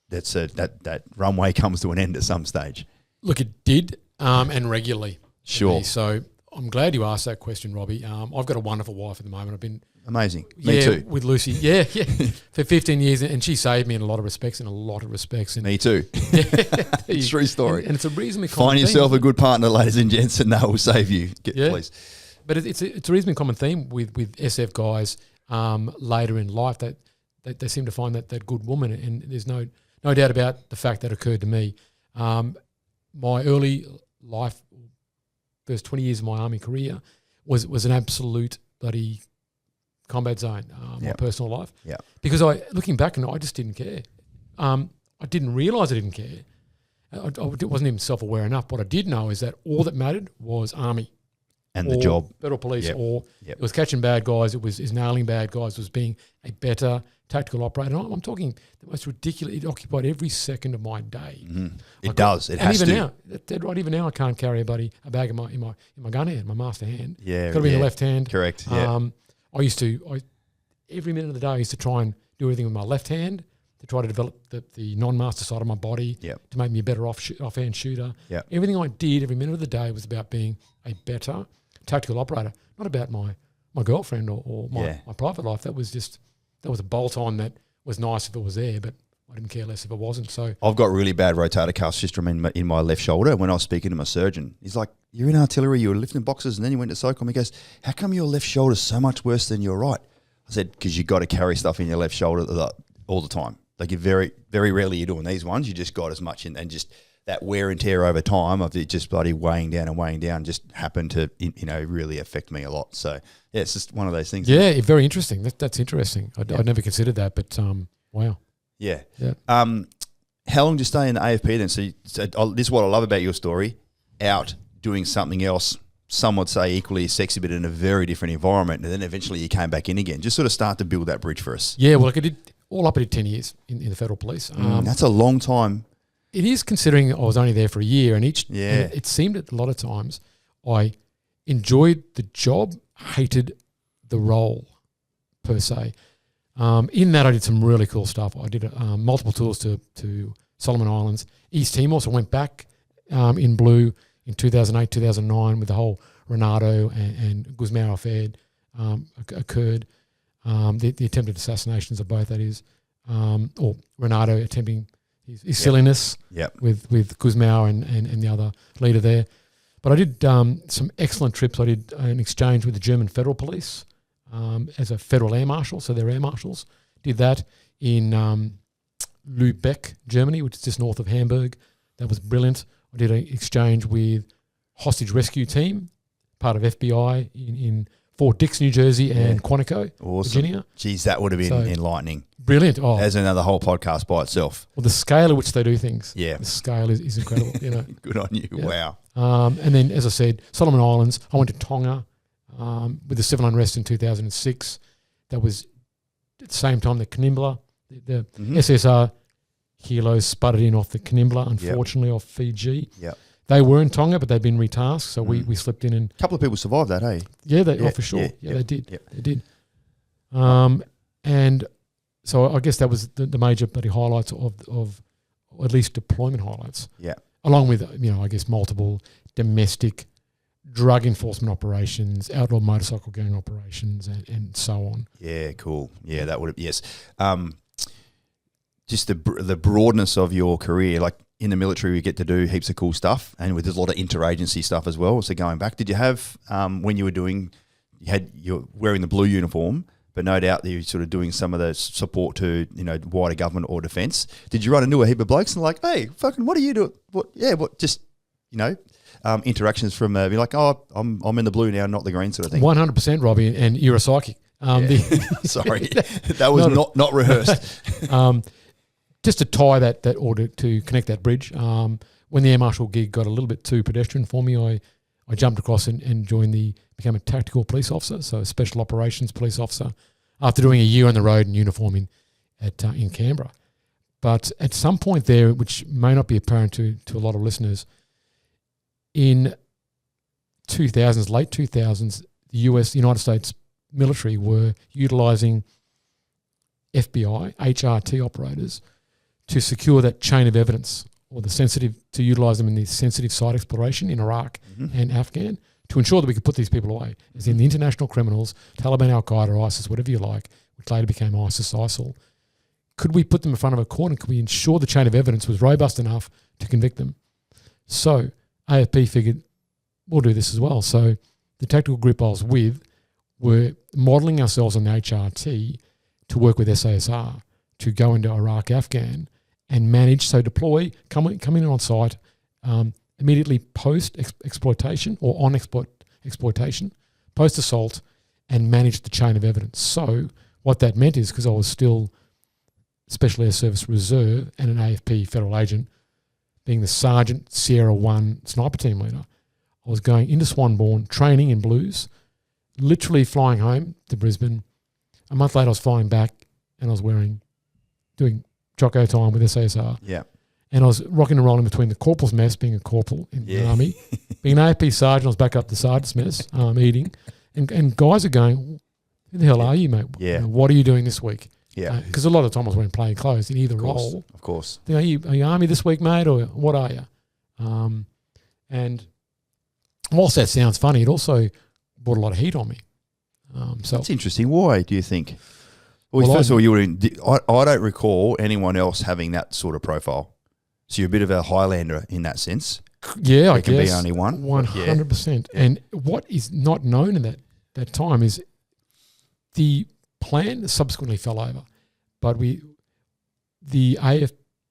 that runway comes to an end at some stage. Look, it did, and regularly. Sure. So I'm glad you asked that question, Robbie. I've got a wonderful wife at the moment. I've been amazing. Me too. With Lucy. Yeah, for 15 years, and she saved me in a lot of respects. And me too. True story. And it's a reasonably common Find yourself a good partner, ladies and gents, and that will save you. Please. But it's a reasonably common theme with SF guys later in life that they seem to find that good woman, and there's no doubt about the fact that occurred to me. My early life, first 20 years of my army career, was an absolute bloody combat zone, my personal life. Yeah. Because looking back, I just didn't care. I didn't realise I didn't care. I wasn't even self-aware enough. What I did know is that all that mattered was army. And the job. Federal police, it was catching bad guys, it was nailing bad guys, it was being a better tactical operator. I'm talking the most ridiculous. It occupied every second of my day. Mm-hmm. It does. It has to. Even now, dead right. Even now, I can't carry a bag in my gun hand, my master hand. Yeah, got to be in the left hand. Correct. Yeah. Every minute of the day, I used to try and do everything with my left hand to try to develop the non-master side of my body to make me a better offhand shooter. Yep. Everything I did every minute of the day was about being a better tactical operator, not about my girlfriend or my private life. That was a bolt-on that was nice if it was there, but I didn't care less if it wasn't. So I've got really bad rotator cuff system in my left shoulder. When I was speaking to my surgeon, he's like, "You're in artillery, you were lifting boxes, and then you went to SOCOMD." He goes, "How come your left shoulder's so much worse than your right?" I said, "Because you got to carry stuff in your left shoulder all the time. Like, you very, very rarely you're doing these ones. You just got as much and just that wear and tear over time of it just bloody weighing down just happened to really affect me a lot. So yeah, it's just one of those things. Yeah, very interesting. That's interesting. I'd never considered that, but wow. Yeah. How long did you stay in the AFP then? So this is what I love about your story. Out doing something else, some would say equally sexy, but in a very different environment, and then eventually you came back in again. Just sort of start to build that bridge for us. Yeah, well, I did all up, I did 10 years in the federal police. That's a long time. It is, considering I was only there for a year, and Yeah. it seemed at a lot of times I enjoyed the job, hated the role per se. In that, I did some really cool stuff. I did multiple tours to Solomon Islands, East Timor. So I went back in blue in 2008, 2009 with the whole Renato and Guzmão affair occurred. The attempted assassinations of both, that is, or Renato attempting his silliness with Guzmão and the other leader there. But I did some excellent trips. I did an exchange with the German Federal Police as a federal air marshal, so they're air marshals. Did that in Lübeck, Germany, which is just north of Hamburg. That was brilliant. I did an exchange with hostage rescue team, part of FBI in Fort Dix, New Jersey, and Quantico, Virginia. Geez, that would have been enlightening. Brilliant. Oh, as another whole podcast by itself. Well, the scale at which they do things. Yeah. The scale is incredible. Good on you. Yeah. Wow. And then, as I said, Solomon Islands. I went to Tonga with the civil unrest in 2006. That was at the same time that Kanimbla, the SSR kilos sputtered in off the Kanimbla, unfortunately, off Fiji. Yep. They were in Tonga, but they'd been retasked, so we slipped in and... A couple of people survived that, eh? Yeah, for sure. They did. Yep. They did. And so I guess that was the major bloody highlights of or at least deployment highlights. Yeah. Along with, I guess, multiple domestic drug enforcement operations, outlaw motorcycle gang operations, and so on. Yeah, cool. Yeah, that would have, yes. Just the broadness of your career, like in the military, we get to do heaps of cool stuff, and there's a lot of interagency stuff as well. So going back, did you have when you were you're wearing the blue uniform, but no doubt that you're sort of doing some of the support to wider government or defence? Did you run into a heap of blokes and like, hey, fucking, what are you doing? Interactions from be like, oh, I'm in the blue now, not the green sort of thing. 100%, Robbie, and you're a psychic. Sorry, that was not rehearsed. Just to tie that order, to connect that bridge, when the air marshal gig got a little bit too pedestrian for me, I jumped across and became a tactical police officer, so a special operations police officer, after doing a year on the road in uniform in Canberra. But at some point there, which may not be apparent to a lot of listeners, in 2000s, late 2000s, the United States military were utilising FBI, HRT operators to secure that chain of evidence, or to utilise them in the sensitive site exploration in Iraq and Afghan, to ensure that we could put these people away, as in the international criminals, Taliban, Al-Qaeda, ISIS, whatever you like, which later became ISIS, ISIL. Could we put them in front of a court, and could we ensure the chain of evidence was robust enough to convict them? So AFP figured, we'll do this as well. So the tactical group I was with were modelling ourselves on the HRT to work with SASR to go into Iraq, Afghan, and manage, so deploy, come in on site, immediately post exploitation or on exploitation, post assault, and manage the chain of evidence. So what that meant is, because I was still Special Air Service Reserve and an AFP federal agent, being the Sergeant Sierra 1 sniper team leader, I was going into Swanbourne, training in blues, literally flying home to Brisbane. A month later I was flying back, and I was doing Choco time with SASR. Yeah. And I was rocking and rolling between the corporal's mess, being a corporal in the army, being an AFP sergeant. I was back up the sergeant's mess, eating. And guys are going, who the hell are you, mate? Yeah. What are you doing this week? Yeah. Because a lot of the time I was wearing plain clothes in either role. Of course. Are you army this week, mate, or what are you? And whilst that sounds funny, it also brought a lot of heat on me. So that's interesting. Why do you think? Well, first of all, I don't recall anyone else having that sort of profile. So you're a bit of a Highlander in that sense. Yeah, I guess. There can be only one. 100%. Yeah. And what is not known in that time is the plan subsequently fell over. But the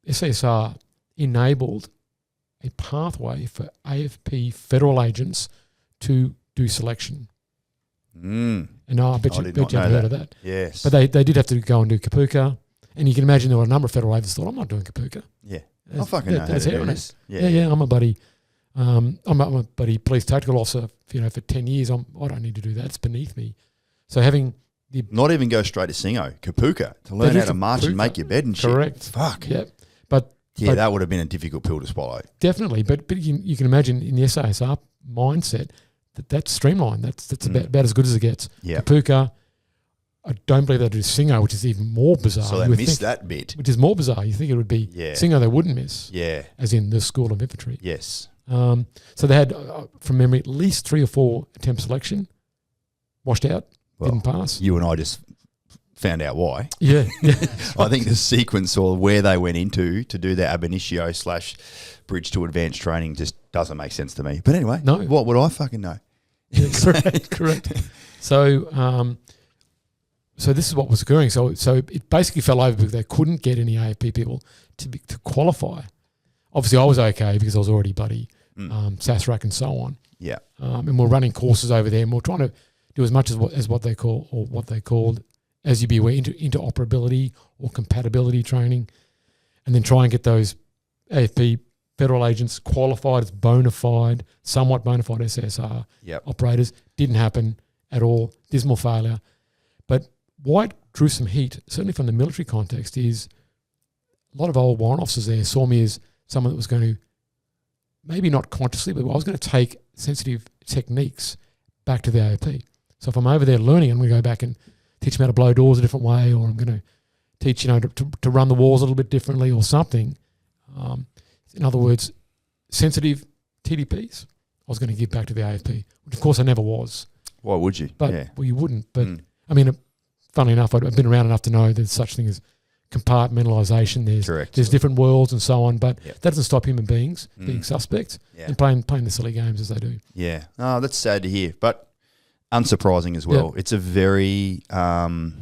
SASR enabled a pathway for AFP federal agents to do selection. And I bet you haven't heard of that. Yes. But they did have to go and do Kapuka. And you can imagine there were a number of federal agents thought, I'm not doing Kapuka. Yeah. I fucking know how to do this. Yeah. I'm a buddy. I'm a buddy police tactical officer, for 10 years. I don't need to do that. It's beneath me. So having Not even go straight to Singo, Kapuka, to learn how to march and make your bed and shit. Correct. Fuck. Yeah. But that would have been a difficult pill to swallow. Definitely. But you can imagine in the SASR mindset that's streamlined. That's about as good as it gets. Yeah. Kapuka, I don't believe they do Singo, which is even more bizarre. So they missed that bit. Which is more bizarre. You think it would be Singo they wouldn't miss. Yeah. As in the School of Infantry. Yes. So they had, from memory, at least 3 or 4 attempt selection, washed out, didn't pass. You and I just found out why. Yeah. I think the sequence or where they went into to do their ab initio / bridge to advanced training just doesn't make sense to me. But anyway, no. What would I fucking know? Yeah, correct. So this is what was occurring. So it basically fell over because they couldn't get any AFP people to qualify. Obviously, I was okay because I was already bloody SASRAC and so on. Yeah. And we're running courses over there, and we're trying to do as much as what they called, as you be aware, interoperability or compatibility training, and then try and get those AFP federal agents qualified as somewhat bona fide SSR operators. Didn't happen at all. Dismal failure. But why it drew some heat, certainly from the military context, is a lot of old warrant officers there saw me as someone that was going to, maybe not consciously, but I was going to take sensitive techniques back to the AFP. So if I'm over there learning, I'm going to go back and teach them how to blow doors a different way, or I'm going to teach, to run the walls a little bit differently or something. In other words, sensitive TDPs I was going to give back to the AFP, which of course I never was. Why would you? Well, you wouldn't. But I mean, funnily enough, I've been around enough to know there's such thing as compartmentalisation. There's different worlds and so on, but that doesn't stop human beings being suspects and playing the silly games as they do. Yeah. Oh, that's sad to hear, but unsurprising as well. It's a very, the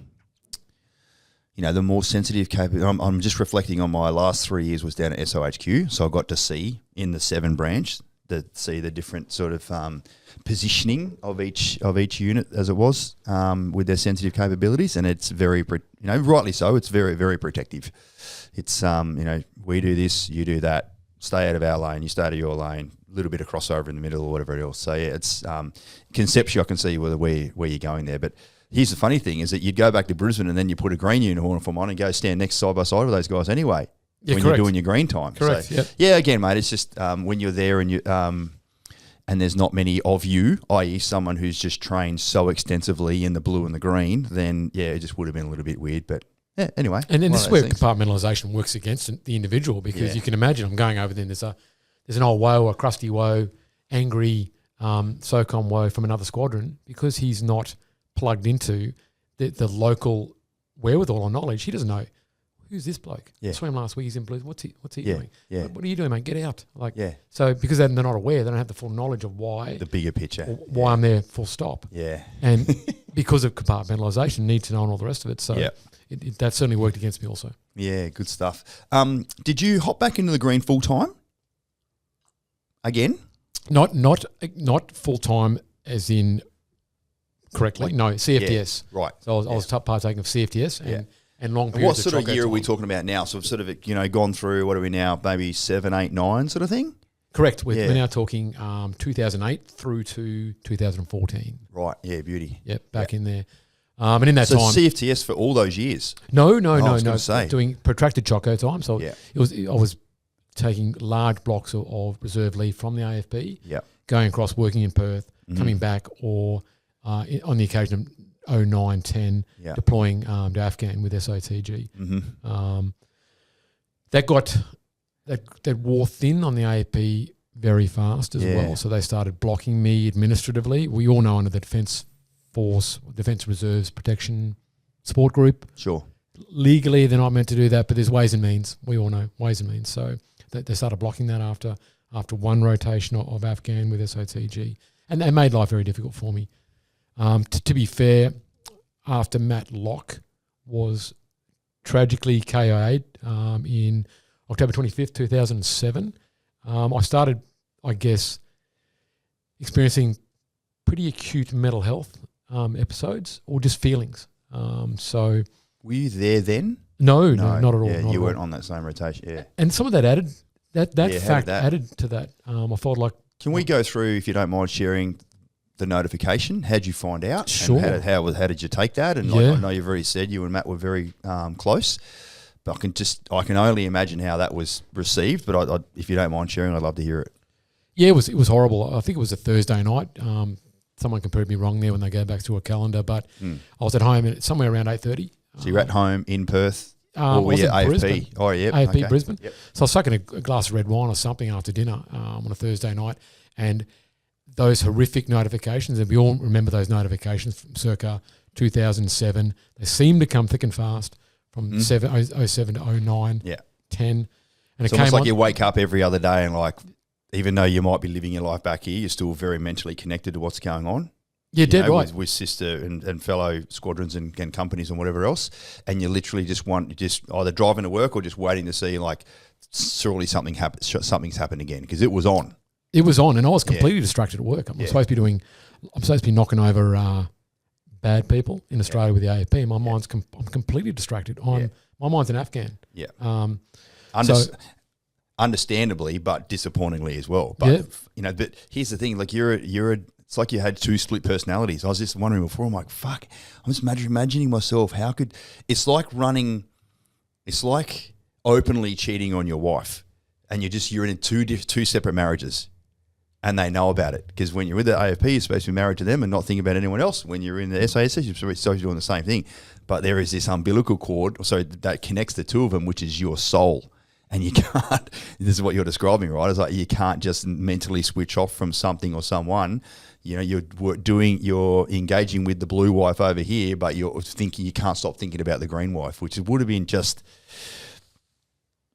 more sensitive capability. I'm just reflecting on my last 3 years was down at SOHQ, so I got to see in the 7 branch see the different sort of positioning of each unit as it was with their sensitive capabilities, and it's very, rightly so. It's very, very protective. It's we do this, you do that. Stay out of our lane, you stay out of your lane. A little bit of crossover in the middle or whatever else. So it's conceptually I can see where you're going there. But here's the funny thing is that you'd go back to Brisbane and then you put a green uniform on and go stand next side by side with those guys anyway. Yeah, when correct. You're doing your green time. Correct. So, again, mate, it's just when you're there and you and there's not many of you, i.e. someone who's just trained so extensively in the blue and the green, then it just would have been a little bit weird. But anyway. And then this is where compartmentalisation works against the individual, because you can imagine I'm going over there and there's an old woe, a crusty woe, angry SOCOM woe from another squadron, because he's not plugged into the local wherewithal or knowledge. He doesn't know. Who's this bloke? I swam last week. He's in blues. What's he doing? Yeah. What are you doing, mate? Get out! So because they're not aware, they don't have the full knowledge of why the bigger picture, why I'm there. Full stop. Yeah. And because of compartmentalisation, need to know and all the rest of it. So that certainly worked against me also. Yeah, good stuff. Did you hop back into the green full time? Again? Not full time as in correctly. No, CFTS. Yeah, right. So I was partaking of CFTS and long periods. What sort of year are we talking about now? So we've sort of gone through, what are we now, maybe 7, 8, 9 sort of thing? Correct. We're now talking 2008 through to 2014. Right. Yeah, beauty. Yep, back in there. And in that time, CFTS for all those years. No. Say. Doing protracted choco time. So I was taking large blocks of reserve leave from the AFP. Yeah. Going across, working in Perth, coming back, or on the occasion of 09, 10, deploying to Afghan with SOTG. That wore thin on the AFP very fast as well. So they started blocking me administratively. We all know under the Defence Force, Defence Reserves Protection Support Group. Sure. Legally, they're not meant to do that, but there's ways and means. We all know ways and means. So they started blocking that after one rotation of Afghan with SOTG. And they made life very difficult for me. To be fair, after Matt Locke was tragically KIA'd in October 25th, 2007, I started, I guess, experiencing pretty acute mental health episodes or just feelings. So, were you there then? No, not at all. Yeah, not you at weren't all. on that same rotation. Yeah, and some of that added that fact added to that. I felt like. Can we go through, if you don't mind sharing, the notification? How'd you find out? Sure. And how did you take that? And Yeah. I know you've already said you and Matt were very close, but I can only imagine how that was received. But I, if you don't mind sharing, I'd love to hear it. Yeah, it was horrible. I think it was a Thursday night. Someone can prove me wrong there when they go back to a calendar, but I was at home at somewhere around 8:30. So you're at home in Perth, or were was you in AFP? Brisbane. Oh, yeah, AFP okay. Brisbane. Yep. So I was sucking a glass of red wine or something after dinner on a Thursday night, and those horrific notifications, and we all remember those notifications from circa 2007. They seem to come thick and fast from 07 to 09, Yeah. 10. And It's almost like you wake up every other day and like, even though you might be living your life back here, you're still very mentally connected to what's going on. Yeah, dead right. With sister and fellow squadrons and companies and whatever else, and you literally just either driving to work or just waiting to see like surely something's happened again, because it was on. It was on, and I was completely distracted at work. I'm supposed to be knocking over bad people in Australia with the AFP. My mind's I'm completely distracted. My mind's an Afghan. Yeah. So understandably, but disappointingly as well. But but here's the thing: like it's like you had two split personalities. I was just wondering before. I'm like, fuck. I'm just imagining myself. It's like openly cheating on your wife, and you're in two separate marriages, and they know about it. Because when you're with the AFP, you're supposed to be married to them and not think about anyone else. When you're in the SAS, you're supposed to be doing the same thing. But there is this umbilical cord, that connects the two of them, which is your soul. And you can't, this is what you're describing, right? It's like you can't just mentally switch off from something or someone. You're engaging with the blue wife over here, but you're thinking, you can't stop thinking about the green wife, which would have been just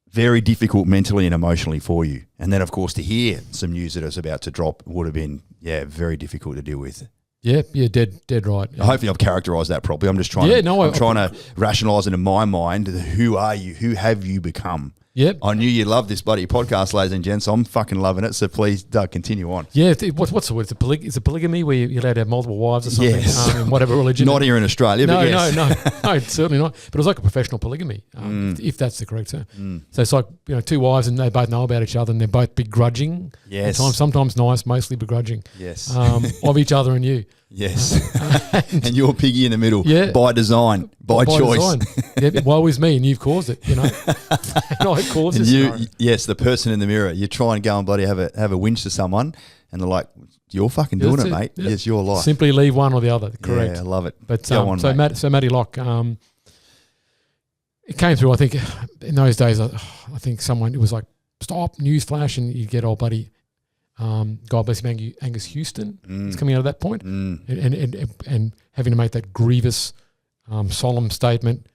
very difficult mentally and emotionally for you. And then, of course, to hear some news that is about to drop would have been, very difficult to deal with. Yeah, dead right. Yeah. Hopefully I've characterised that properly. I'm just trying to rationalise it in my mind. Who are you? Who have you become? Yep. I knew you loved this bloody podcast, ladies and gents. I'm fucking loving it. So please, Doug, continue on. Yeah. What's the word? Is it polygamy where you're allowed to have multiple wives or something? Yes. In whatever religion. Not here in Australia, but yes. No, certainly not. But it was like a professional polygamy, if that's the correct term. So it's like, two wives and they both know about each other and they're both begrudging. Yes. Sometimes nice, mostly begrudging. Yes. Of each other and you. Yes. And you're piggy in the middle. Yeah. By design. By choice. Yeah, woe is me and you've caused it, And I caused it. Yes, the person in the mirror. You try and go and bloody have a whinge to someone and they're like, you're fucking doing it, mate. Yeah. It's your life. Simply leave one or the other. Correct. Yeah, I love it. But go on, mate. Matty Locke, it came through, I think, in those days, I think it was like, stop, news flash, and you get old buddy, God bless him, Angus Houston is coming out of that point and having to make that grievous, solemn statement.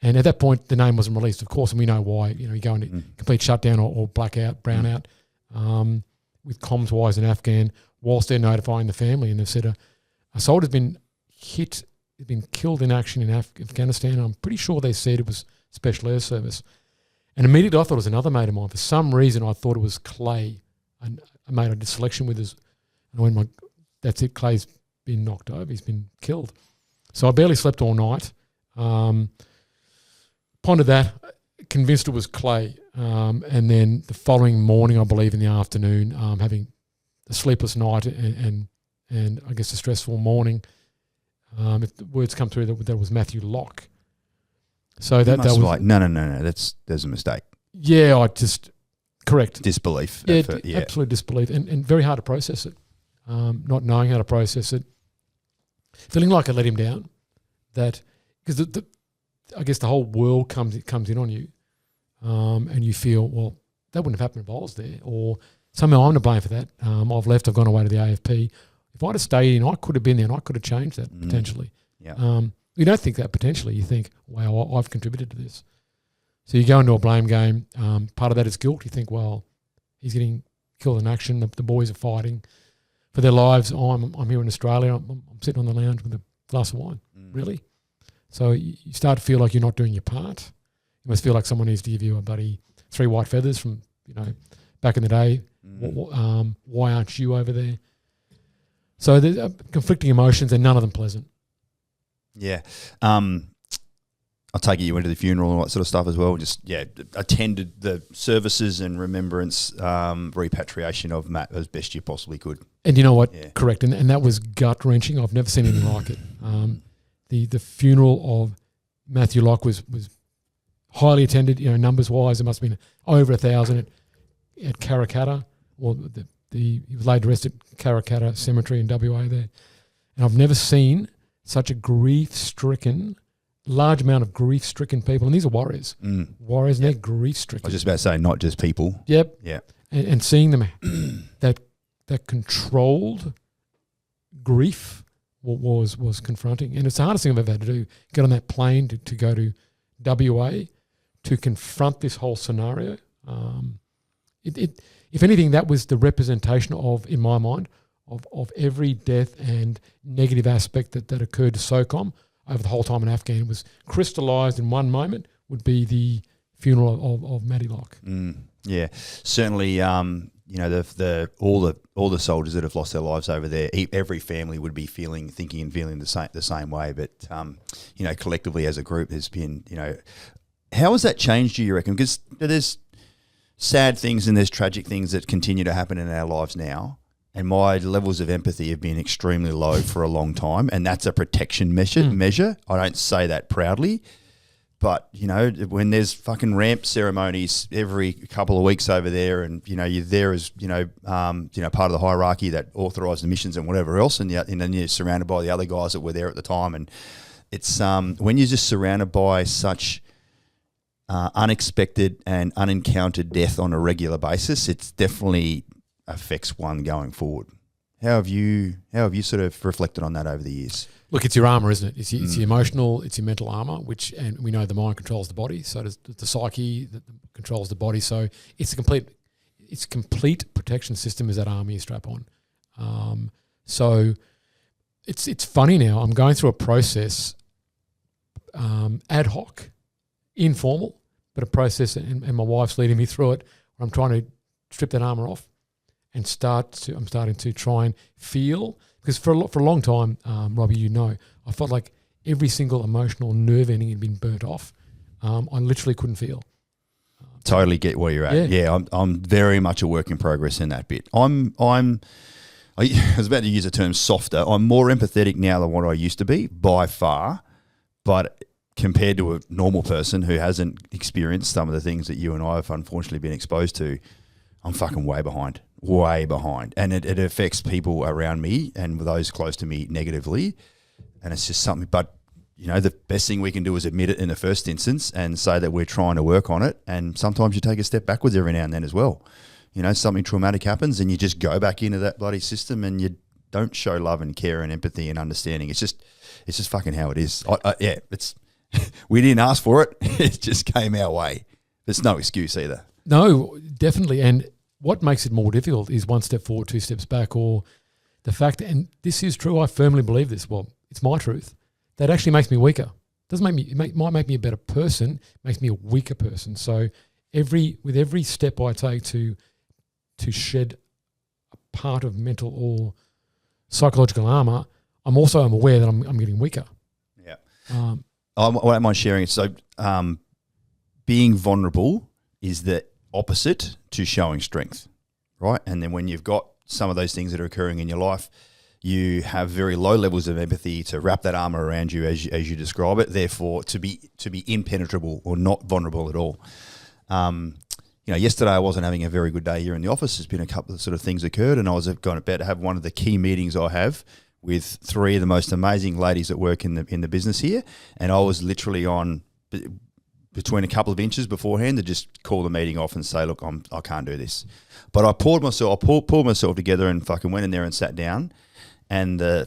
And at that point, the name wasn't released, of course, and we know why. You go into complete shutdown or blackout, brownout, with comms-wise in Afghan, whilst they're notifying the family. And they've said a soldier's been hit, been killed in action in Afghanistan. And I'm pretty sure they said it was Special Air Service. And immediately I thought it was another mate of mine. For some reason, I thought it was Clay. And a mate I did selection with us. And I went, that's it, Clay's been knocked over. He's been killed. So I barely slept all night. Pondered that, convinced it was Clay. And then the following morning, I believe in the afternoon, having a sleepless night and I guess a stressful morning, if the words come through that was Matthew Locke. So that was like, no, there's a mistake. Yeah, correct. Disbelief. Yeah, absolute disbelief and very hard to process it. Not knowing how to process it. Feeling like I let him down. Because I guess the whole world comes in on you, and you feel, well, that wouldn't have happened if I was there, or somehow I'm to blame for that. I've left, I've gone away to the AFP. If I'd have stayed in, I could have been there and I could have changed that potentially. Yeah. You don't think that potentially. You think, wow, I've contributed to this. So you go into a blame game. Part of that is guilt. You think, well, he's getting killed in action. The boys are fighting for their lives. I'm here in Australia. I'm sitting on the lounge with a glass of wine. Really? So you start to feel like you're not doing your part. You must feel like someone needs to give you a bloody 3 white feathers from, back in the day. Why aren't you over there? So there's conflicting emotions and none of them pleasant. Yeah. I take it you went to the funeral and all that sort of stuff as well. Just attended the services and remembrance, repatriation of Matt as best you possibly could. And you know what? Yeah. Correct. And that was gut wrenching. I've never seen anything like it. The funeral of Matthew Locke was highly attended. Numbers wise, there must have been over 1,000 at Karrakatta. Well, he was laid to rest at Karrakatta Cemetery in WA there. And I've never seen such a large amount of grief-stricken people, and these are warriors. Warriors, and they're grief-stricken. I was just about to say, not just people. Yep. Yeah. And seeing them, that controlled grief was confronting. And it's the hardest thing I've ever had to do, get on that plane to go to WA to confront this whole scenario. If anything, that was the representation of, in my mind, of every death and negative aspect that occurred to SOCOM over the whole time in Afghan. Was crystallised in one moment would be the funeral of Matty Locke. Yeah, certainly. All the soldiers that have lost their lives over there, every family would be thinking and feeling the same way. But collectively as a group, there's been how has that changed you reckon? Because there's sad things and there's tragic things that continue to happen in our lives now. And my levels of empathy have been extremely low for a long time, and that's a protection measure. I don't say that proudly, but when there's fucking ramp ceremonies every couple of weeks over there, and you're there as part of the hierarchy that authorised the missions and whatever else, and then you're surrounded by the other guys that were there at the time, and it's when you're just surrounded by such unexpected and unencountered death on a regular basis, it's definitely affects one going forward. How have you sort of reflected on that over the years? Look, it's your armour, isn't it? It's your emotional, it's your mental armour, and we know the mind controls the body, so does the psyche that controls the body. So it's complete protection system is that armour you strap on. So it's funny now. I'm going through a process, ad hoc, informal, but a process, and my wife's leading me through it. Where I'm trying to strip that armour off. And I'm starting to try and feel, because for a long time, Robbie, I felt like every single emotional nerve ending had been burnt off. I literally couldn't feel. Totally get where you're at. Yeah, I'm very much a work in progress in that bit. I was about to use the term softer. I'm more empathetic now than what I used to be by far, but compared to a normal person who hasn't experienced some of the things that you and I have unfortunately been exposed to, I'm fucking way behind. And it affects people around me and those close to me negatively. And it's just something, but the best thing we can do is admit it in the first instance and say that we're trying to work on it. And sometimes you take a step backwards every now and then as well. Something traumatic happens and you just go back into that bloody system and you don't show love and care and empathy and understanding. It's just fucking how it is. We didn't ask for it. It just came our way. There's no excuse either. No, definitely. And what makes it more difficult is one step forward, two steps back, or the fact, and this is true, I firmly believe this, well, it's my truth, that actually makes me weaker. It might make me a better person, makes me a weaker person. So with every step I take to shed a part of mental or psychological armour, I'm aware that I'm getting weaker. Yeah. I don't mind sharing it. So being vulnerable is the opposite to showing strength, right? And then when you've got some of those things that are occurring in your life, you have very low levels of empathy to wrap that armor around you as you describe it, therefore to be impenetrable or not vulnerable at all. Yesterday I wasn't having a very good day here in the office. There's been a couple of sort of things occurred, and I was going about to have one of the key meetings I have with three of the most amazing ladies that work in the business here, and I was literally on between a couple of inches beforehand to just call the meeting off and say, look, I can't do this. But I pulled myself together and fucking went in there and sat down, and the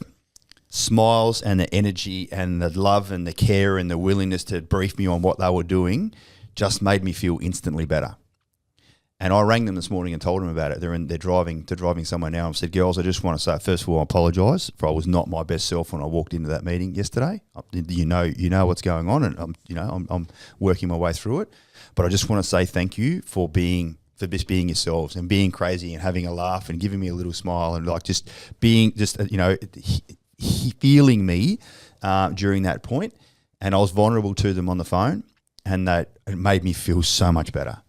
smiles and the energy and the love and the care and the willingness to brief me on what they were doing just made me feel instantly better. And I rang them this morning and told them about it. They're driving somewhere now. I said, girls, I just want to say, first of all, I apologise for I was not my best self when I walked into that meeting yesterday. You know what's going on, and I'm working my way through it. But I just want to say thank you for just being yourselves and being crazy and having a laugh and giving me a little smile and just feeling me during that point. and I was vulnerable to them on the phone, and that it made me feel so much better.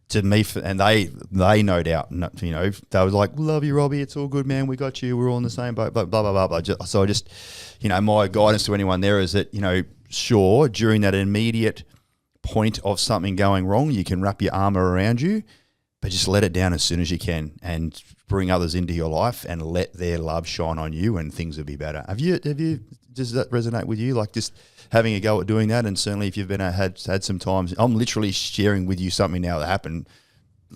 To me, and they no doubt, you know, they were like, "Love you, Robbie. It's all good, man. We got you. We're all in the same boat." Blah blah blah blah. So I just, you know, my guidance to anyone there is that, you know, sure, during that immediate point of something going wrong, you can wrap your armor around you, but just let it down as soon as you can, and bring others into your life, and let their love shine on you, and things will be better. Have you? Does that resonate with you? Like just having a go at doing that, and certainly if you've been had some times, I'm literally sharing with you something now that happened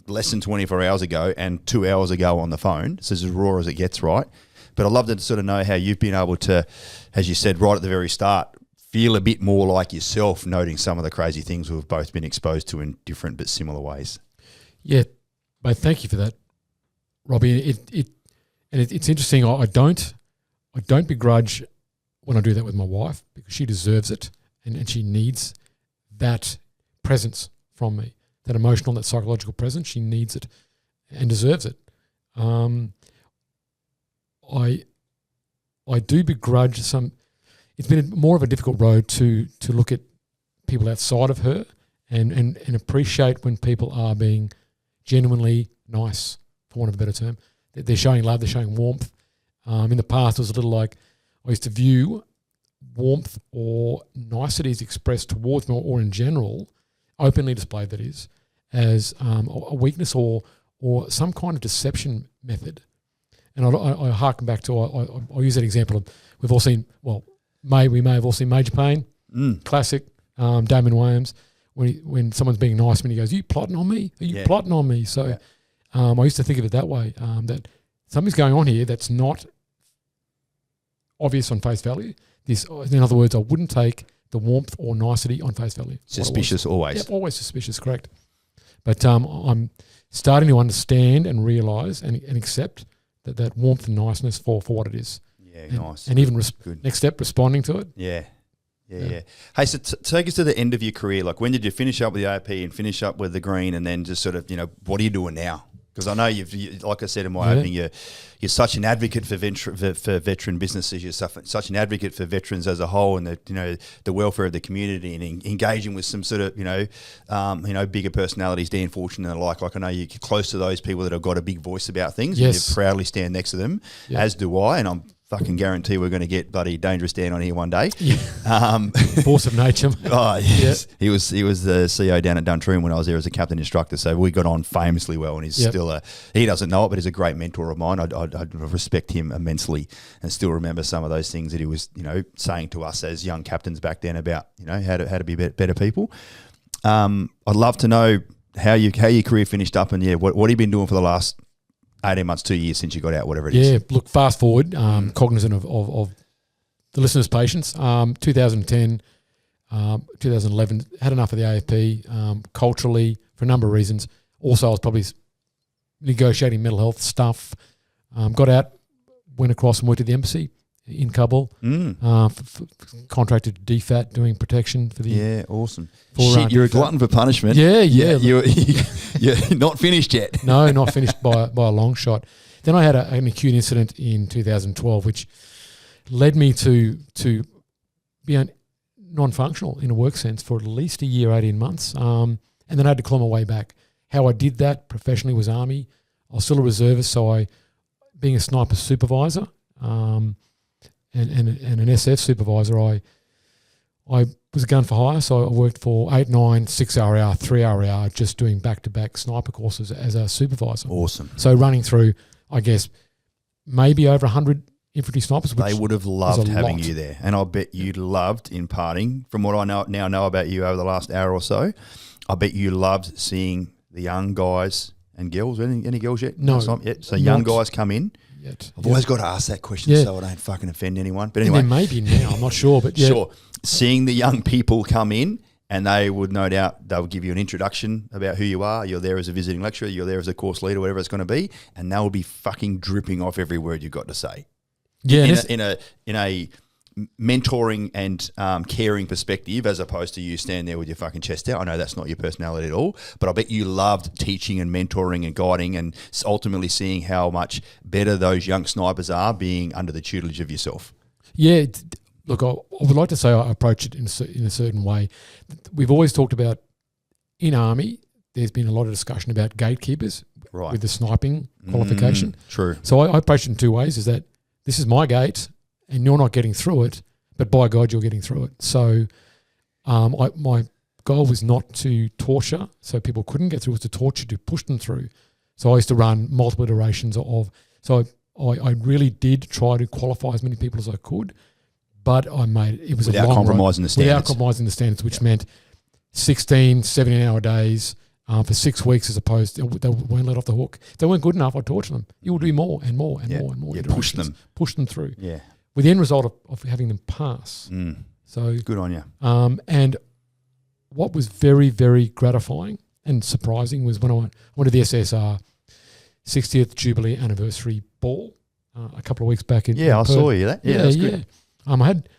less than 24 hours ago and 2 hours ago on the phone. So it's as raw as it gets, right? But I'd love to sort of know how you've been able to, as you said right at the very start, feel a bit more like yourself, noting some of the crazy things we've both been exposed to in different but similar ways. Yeah, mate, thank you for that, Robbie. It's interesting. I don't begrudge when I do that with my wife, because she deserves it, and she needs that presence from me, that emotional, that psychological presence. She needs it and deserves it. I do begrudge some. It's been more of a difficult road to look at people outside of her and appreciate when people are being genuinely nice, for want of a better term. They're showing love, they're showing warmth. In the past, it was a little like I used to view warmth or niceties expressed towards me, or in general, openly displayed, that is, as a weakness or some kind of deception method. And I harken back to, I use that example of, we've all seen, we may have all seen Major Payne, classic, Damon Wayans, when someone's being nice, when he goes, "Are you plotting on me? Are you plotting on me?" So I used to think of it that way, that something's going on here that's not obvious on face value. In other words, I wouldn't take the warmth or nicety on face value. Suspicious always. Yep, always suspicious, correct. But I'm starting to understand and realise and accept that warmth and niceness for what it is. Yeah, nice. And even next step, responding to it. Yeah. Hey, so take us to the end of your career. Like, when did you finish up with the AP and finish up with the Green, and then just sort of, you know, what are you doing now? Because I know like I said in my opening, you're such an advocate for veteran businesses. You're such an advocate for veterans as a whole, and the welfare of the community, and engaging with some sort of bigger personalities, Dan Fortune and the like. Like, I know you're close to those people that have got a big voice about things. Yes. And you proudly stand next to them, as do I, and I'm fucking guarantee we're going to get bloody Dangerous Dan on here one day. Force of nature. Oh, yes. Yeah. He was the CEO down at Duntroon when I was there as a captain instructor, so we got on famously well, and he's still he doesn't know it, but he's a great mentor of mine. I respect him immensely, and still remember some of those things that he was, you know, saying to us as young captains back then about, you know, how to be better people. I'd love to know how your career finished up, and what have you been doing for the last 18 months, 2 years since you got out, whatever it is. Yeah, look, fast forward, cognizant of the listeners' patience. 2010, 2011, had enough of the AFP, culturally, for a number of reasons. Also, I was probably negotiating mental health stuff. Got out, went across and worked at the embassy in Kabul, contracted to DFAT, doing protection for the... Yeah, awesome. Shit, you're a glutton for punishment. Yeah. You're not finished yet. No, not finished by a long shot. Then I had an acute incident in 2012, which led me to be non-functional in a work sense for at least a year, 18 months. And then I had to claw my way back. How I did that professionally was Army. I was still a reservist, so being a sniper supervisor, and an SF supervisor, I was a gun for hire, so I worked for 8, 9, 6 hour, 3-hour hour, just doing back-to-back sniper courses as a supervisor. Awesome. So running through, I guess, maybe over 100 infantry snipers. They would have loved having you there, and I bet you loved imparting, from what I now know about you over the last hour or so, I bet you loved seeing the young guys and girls. Any girls yet? No. Yet. So young guys come in. I've always got to ask that question so I don't fucking offend anyone. But anyway. And there may be now, I'm not sure. But Sure. Seeing the young people come in, and they would no doubt, they will give you an introduction about who you are. You're there as a visiting lecturer. You're there as a course leader, whatever it's going to be. And they will be fucking dripping off every word you've got to say. Yeah. In a mentoring and caring perspective, as opposed to you stand there with your fucking chest out. I know that's not your personality at all, but I bet you loved teaching and mentoring and guiding, and ultimately seeing how much better those young snipers are being under the tutelage of yourself. Yeah, look, I would like to say I approach it in a certain way. We've always talked about, in Army, there's been a lot of discussion about gatekeepers with the sniping qualification. True. So I approach it in two ways, is that this is my gate and you're not getting through it, but by God, you're getting through it. So my goal was not to torture so people couldn't get through, it was to torture to push them through. So I used to run multiple iterations of, so I really did try to qualify as many people as I could, but I made it was without a long compromising the standards. Without compromising the standards, which meant 16, 17-hour days for 6 weeks, as opposed to, they weren't let off the hook. If they weren't good enough, I'd torture them. You will do more and more and more and more. Yeah, iterations. Push them through. Yeah. With the end result of having them pass. So good on you. And what was very, very gratifying and surprising was when I went to the SSR 60th Jubilee Anniversary Ball a couple of weeks back in I Perth. saw you that. Yeah, that's good. I had,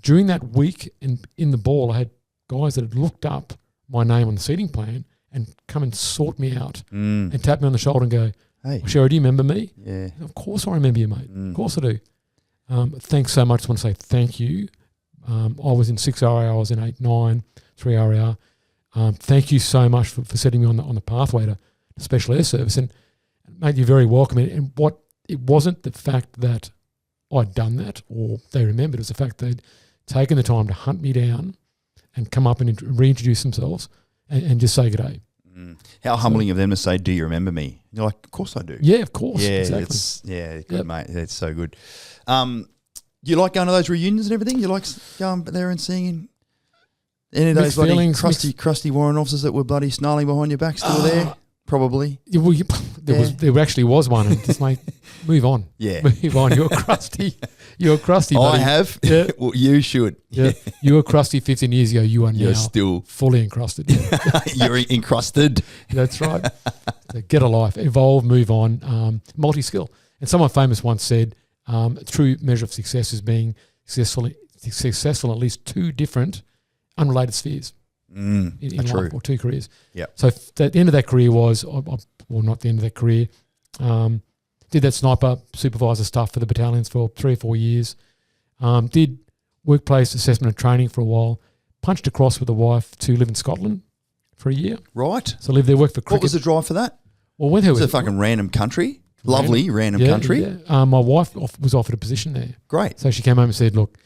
during that week in the ball, I had guys that had looked up my name on the seating plan and come and sort me out and tap me on the shoulder and go, hey, Sherry, do you remember me? Yeah. Of course I remember you, mate. Of course I do. Thanks so much. I want to say thank you. I was in 6 hour hours, in 8, 9, 3 hour hour. Thank you so much for setting me on the pathway to Special Air Service, and made you very welcome. And what it wasn't the fact that I'd done that or they remembered, it was the fact they'd taken the time to hunt me down and come up and reintroduce themselves and just say good day. How humbling of them to say, do you remember me? You're like, of course I do. Yeah, of course. Yeah, exactly. Good, mate. It's so good. You like going to those reunions and everything? You like going there and seeing any of those bloody crusty warrant officers that were bloody snarling behind your back still there? Probably. Yeah, well, there actually was one. And just mate, move on. Yeah. Move on. You're crusty. You're crusty, buddy. I have. Yeah. Well, you should. Yeah. You were crusty 15 years ago. You are now still fully encrusted. You're encrusted. That's right. So get a life. Evolve, move on. Multi-skill. And someone famous once said, true measure of success is being successful in at least two different unrelated spheres. In life, or two careers. Yeah. So the end of that career was, well, not the end of that career. Did that sniper supervisor stuff for the battalions for 3 or 4 years. Did workplace assessment and training for a while. Punched across with a wife to live in Scotland for a year. Right. So lived there, worked for cricket. What was the drive for that? Well, went there. It's a fucking random country. Lovely random country. Yeah. My wife was offered a position there. Great. So she came home and said, "Look,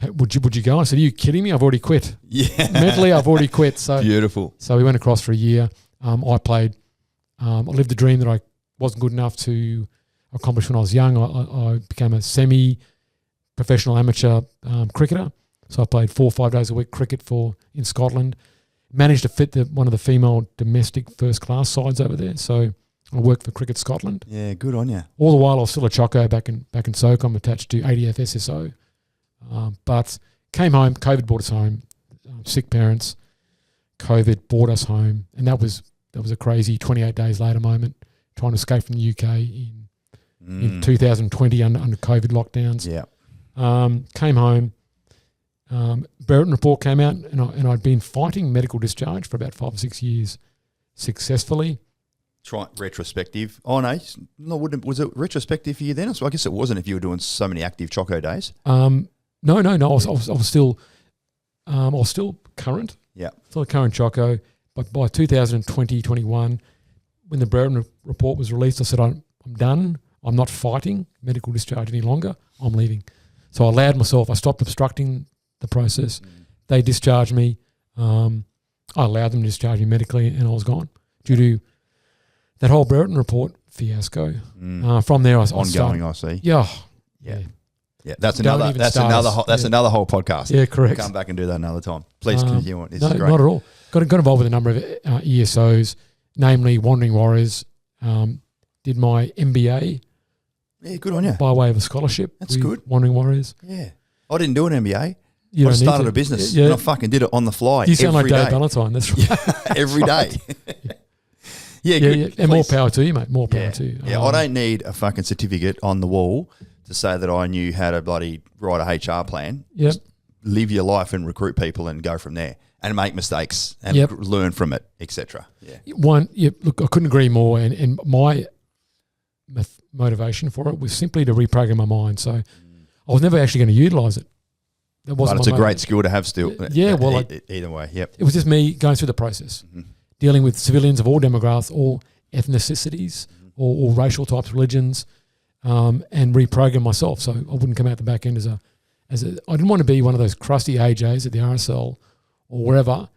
would you go?" I said, "Are you kidding me? I've already quit. Yeah. Mentally, I've already quit." So beautiful. So we went across for a year. I played. I lived the dream that I wasn't good enough to accomplish when I was young. I became a semi-professional amateur cricketer. So I played 4 or 5 days a week cricket in Scotland. Managed to fit one of the female domestic first-class sides over there. So I worked for Cricket Scotland. Yeah, good on you. All the while I was still a choco back in SOCOMD, attached to ADF SSO. But came home, COVID brought us home, sick parents, COVID brought us home, and that was a crazy 28 days later moment, trying to escape from the UK in 2020 under COVID lockdowns. Yeah. Came home, Brereton report came out, and I'd been fighting medical discharge for about 5 or 6 years successfully. Try retrospective. Oh no, was it retrospective for you then? So I guess it wasn't if you were doing so many active choco days. No. I was still current. Yeah. Still a current choco. But by 2020-21, when the Brereton report was released, I said, I'm done. I'm not fighting medical discharge any longer. I'm leaving. So I allowed myself. I stopped obstructing the process. They discharged me. I allowed them to discharge me medically, and I was gone due to that whole Brereton report fiasco. From there, I started. I see. Yeah. That's another whole podcast. Yeah, correct. We'll come back and do that another time. Please continue on. This no, is great. not at all. Got involved with a number of ESOs, namely Wandering Warriors. Did my MBA. Yeah, good on you. By way of a scholarship. That's good. Wandering Warriors. Yeah. I didn't do an MBA. I started a business and I fucking did it on the fly. You sound like Dave day. Valentine. That's right. Every day. Yeah, good. Yeah. And more power to you, mate. More power to you. Yeah, I don't need a fucking certificate on the wall to say that I knew how to bloody write a HR plan. Yep. Just live your life and recruit people and go from there and make mistakes and learn from it, etc. Yeah. Look, I couldn't agree more. And my motivation for it was simply to reprogram my mind. So I was never actually going to utilise it. that wasn't. But it's my a great motive. skill to have still. Yeah, well, either way, yep. It was just me going through the process, dealing with civilians of all demographics, all ethnicities, all racial types, religions, and reprogram myself so I wouldn't come out the back end as a. I didn't want to be one of those crusty AJs at the RSL or wherever,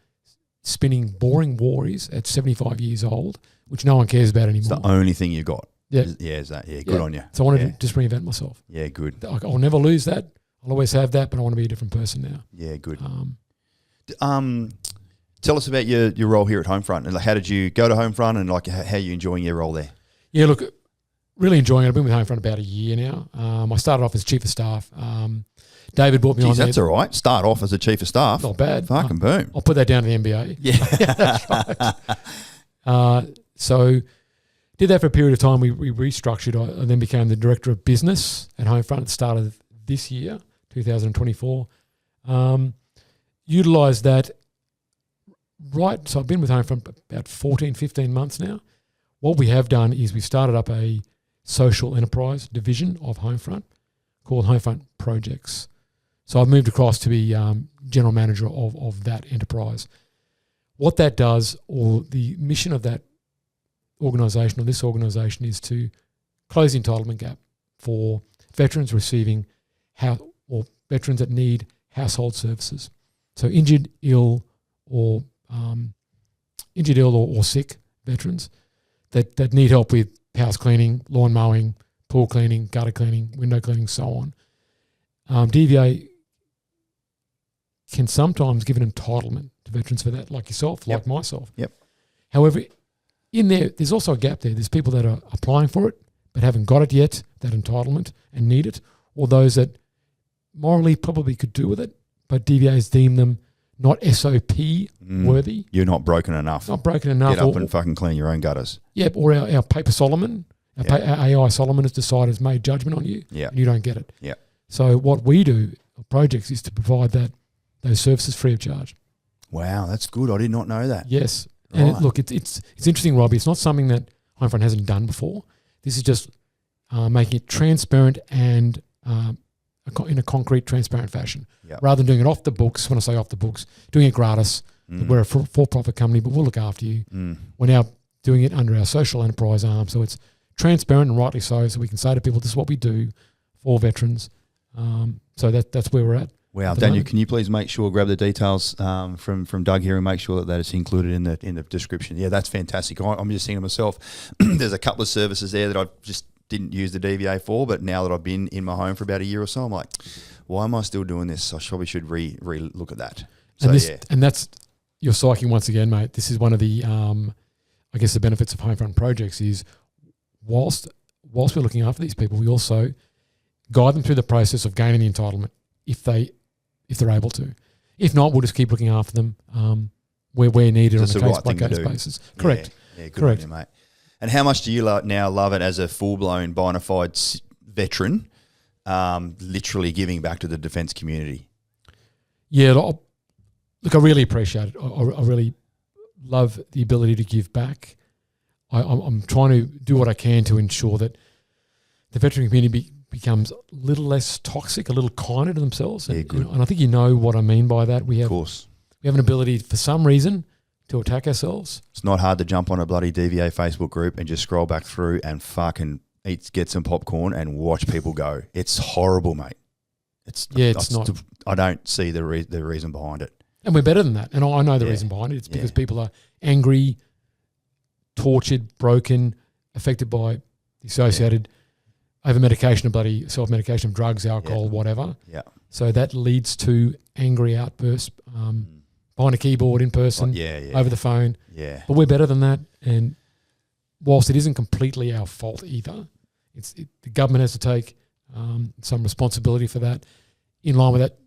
spinning boring worries at 75 years old, which no one cares about anymore. It's the only thing you got. Yeah. Is that? Yeah, good on you. So I wanted to just reinvent myself. Yeah, good. I'll never lose that. I'll always have that, but I want to be a different person now. Yeah, good. Tell us about your role here at Homefront. And like, how did you go to Homefront, and like how are you enjoying your role there? Yeah, look, really enjoying it. I've been with Homefront about a year now. I started off as chief of staff. David brought me on. That's all right. Start off as a chief of staff. Not bad. Fucking boom. I'll put that down to the NBA. Yeah. That's right. So did that for a period of time. We restructured. I then became the director of business at Homefront at the start of this year, 2024. Utilised that. Right. So I've been with Homefront about 14, 15 months now. What we have done is we started up a social enterprise division of Homefront called Homefront Projects. So I've moved across to be general manager of that enterprise. What that does, or the mission of that organisation or this organisation, is to close the entitlement gap for veterans receiving or veterans that need household services. So injured, ill, or sick veterans that need help with house cleaning, lawn mowing, pool cleaning, gutter cleaning, window cleaning, so on. DVA can sometimes give an entitlement to veterans for that, like yourself, like myself. Yep. However, in there's also a gap there. There's people that are applying for it but haven't got it yet, that entitlement, and need it, or those that morally probably could do with it, but DVA has deemed them not SOP worthy. You're not broken enough. Not broken enough. Get up and fucking clean your own gutters. Yep, or our paper Solomon, our AI Solomon has decided, has made judgment on you, and you don't get it. Yeah. So what we do, projects, is to provide those services free of charge. Wow, that's good. I did not know that. Yes. Right. And look, it's interesting, Robbie. It's not something that Homefront hasn't done before. This is just making it transparent and in a concrete, transparent fashion. Yep. Rather than doing it off the books, when I say off the books, doing it gratis. We're a for-profit company, but we'll look after you. We're now doing it under our social enterprise arm, so it's transparent and rightly so we can say to people, this is what we do for veterans. So that's where we're at. Wow, Daniel, can you please make sure, grab the details from Doug here and make sure that it's included in the description. Yeah, that's fantastic. I'm just seeing it myself. There's a couple of services there that I just didn't use the DVA for, but now that I've been in my home for about a year or so, I'm like, why am I still doing this? I probably should re-look at that. So, and that's your psyche once again, mate. This is one of the, I guess, the benefits of Homefront Projects is whilst we're looking after these people, we also guide them through the process of gaining the entitlement if they're able to. If not, we'll just keep looking after them where needed on a case-by-case basis. Correct. Yeah, good Correct. on you, mate. And how much do you now love it as a full-blown bona fide veteran, literally giving back to the defence community? Yeah, look, I really appreciate it. I really love the ability to give back. I'm trying to do what I can to ensure that the veteran community becomes a little less toxic, a little kinder to themselves. Yeah, good. And I think you know what I mean by that. Of course. We have an ability, for some reason, to attack ourselves. It's not hard to jump on a bloody DVA Facebook group and just scroll back through and fucking get some popcorn and watch people go. It's horrible, mate. It's not. I don't see the reason behind it. And we're better than that. And I know the reason behind it. It's because people are angry, tortured, broken, affected by the associated over-medication of bloody self-medication of drugs, alcohol, whatever. Yeah. So that leads to angry outbursts behind a keyboard, in person, over the phone. Yeah. But we're better than that. And whilst it isn't completely our fault either, the government has to take some responsibility for that. In line with that,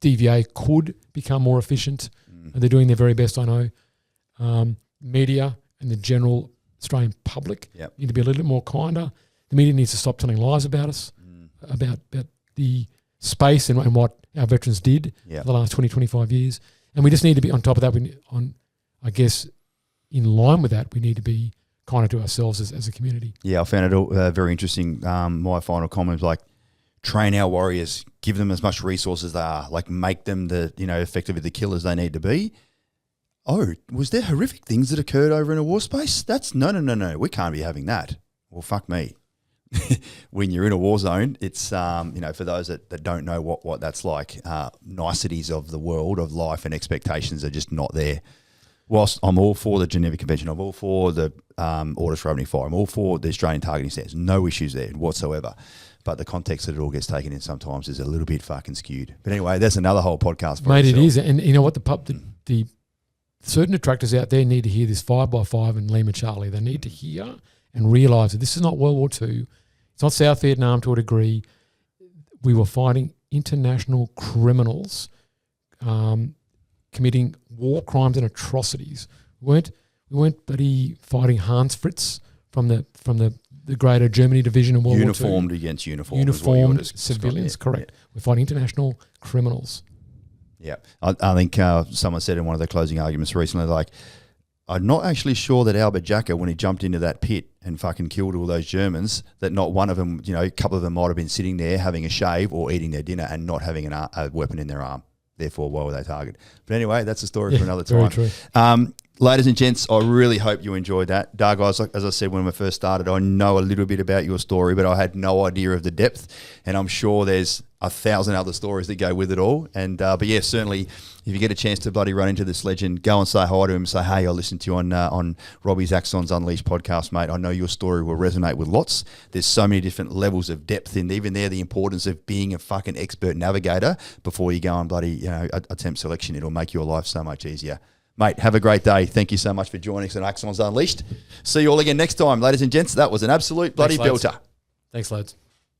DVA could become more efficient. And they're doing their very best, I know. Media and the general Australian public need to be a little bit more kinder. The media needs to stop telling lies about us, about the space and what our veterans did for the last 20, 25 years. And we just need to be on top of that. I guess, in line with that, we need to be kinder to ourselves as a community. Yeah, I found it all very interesting. My final comment was like, train our warriors, give them as much resources as they are, like make them the, effectively the killers they need to be. Oh, was there horrific things that occurred over in a war space? That's no. We can't be having that. Well, fuck me. When you're in a war zone, it's, for those that don't know what that's like, niceties of the world, of life and expectations are just not there. Whilst I'm all for the Geneva Convention, I'm all for the orders for opening fire, I'm all for the Australian targeting standards, no issues there whatsoever. But the context that it all gets taken in sometimes is a little bit fucking skewed. But anyway, that's another whole podcast for Mate, itself. it is. And you know what? The certain detractors out there need to hear this 5x5 and Lima Charlie. They need to hear and realise that this is not World War II. It's not South Vietnam to a degree. We were fighting international criminals committing war crimes and atrocities. We weren't bloody fighting Hans Fritz from the greater Germany division of World War II. Uniformed against uniformed. Uniformed civilians, correct. We're fighting international criminals. Yeah. I think someone said in one of the closing arguments recently, like, I'm not actually sure that Albert Jacka, when he jumped into that pit and fucking killed all those Germans, that not one of them, a couple of them might have been sitting there having a shave or eating their dinner and not having a weapon in their arm. Therefore, why were they targeted? But anyway, that's a story for another time. Very true. Ladies and gents, I really hope you enjoyed that. Doug, as I said when we first started, I know a little bit about your story, but I had no idea of the depth, and I'm sure there's 1,000 other stories that go with it all. And but yeah, certainly, if you get a chance to bloody run into this legend, go and say hi to him. Say, hey, I listened to you on Robbie's Axons Unleashed podcast, mate. I know your story will resonate with lots. There's so many different levels of depth, and even there, the importance of being a fucking expert navigator before you go and bloody attempt selection. It'll make your life so much easier. Mate, have a great day. Thank you so much for joining us on Axons Unleashed. See you all again next time, ladies and gents. That was an absolute bloody belter. Thanks, lads.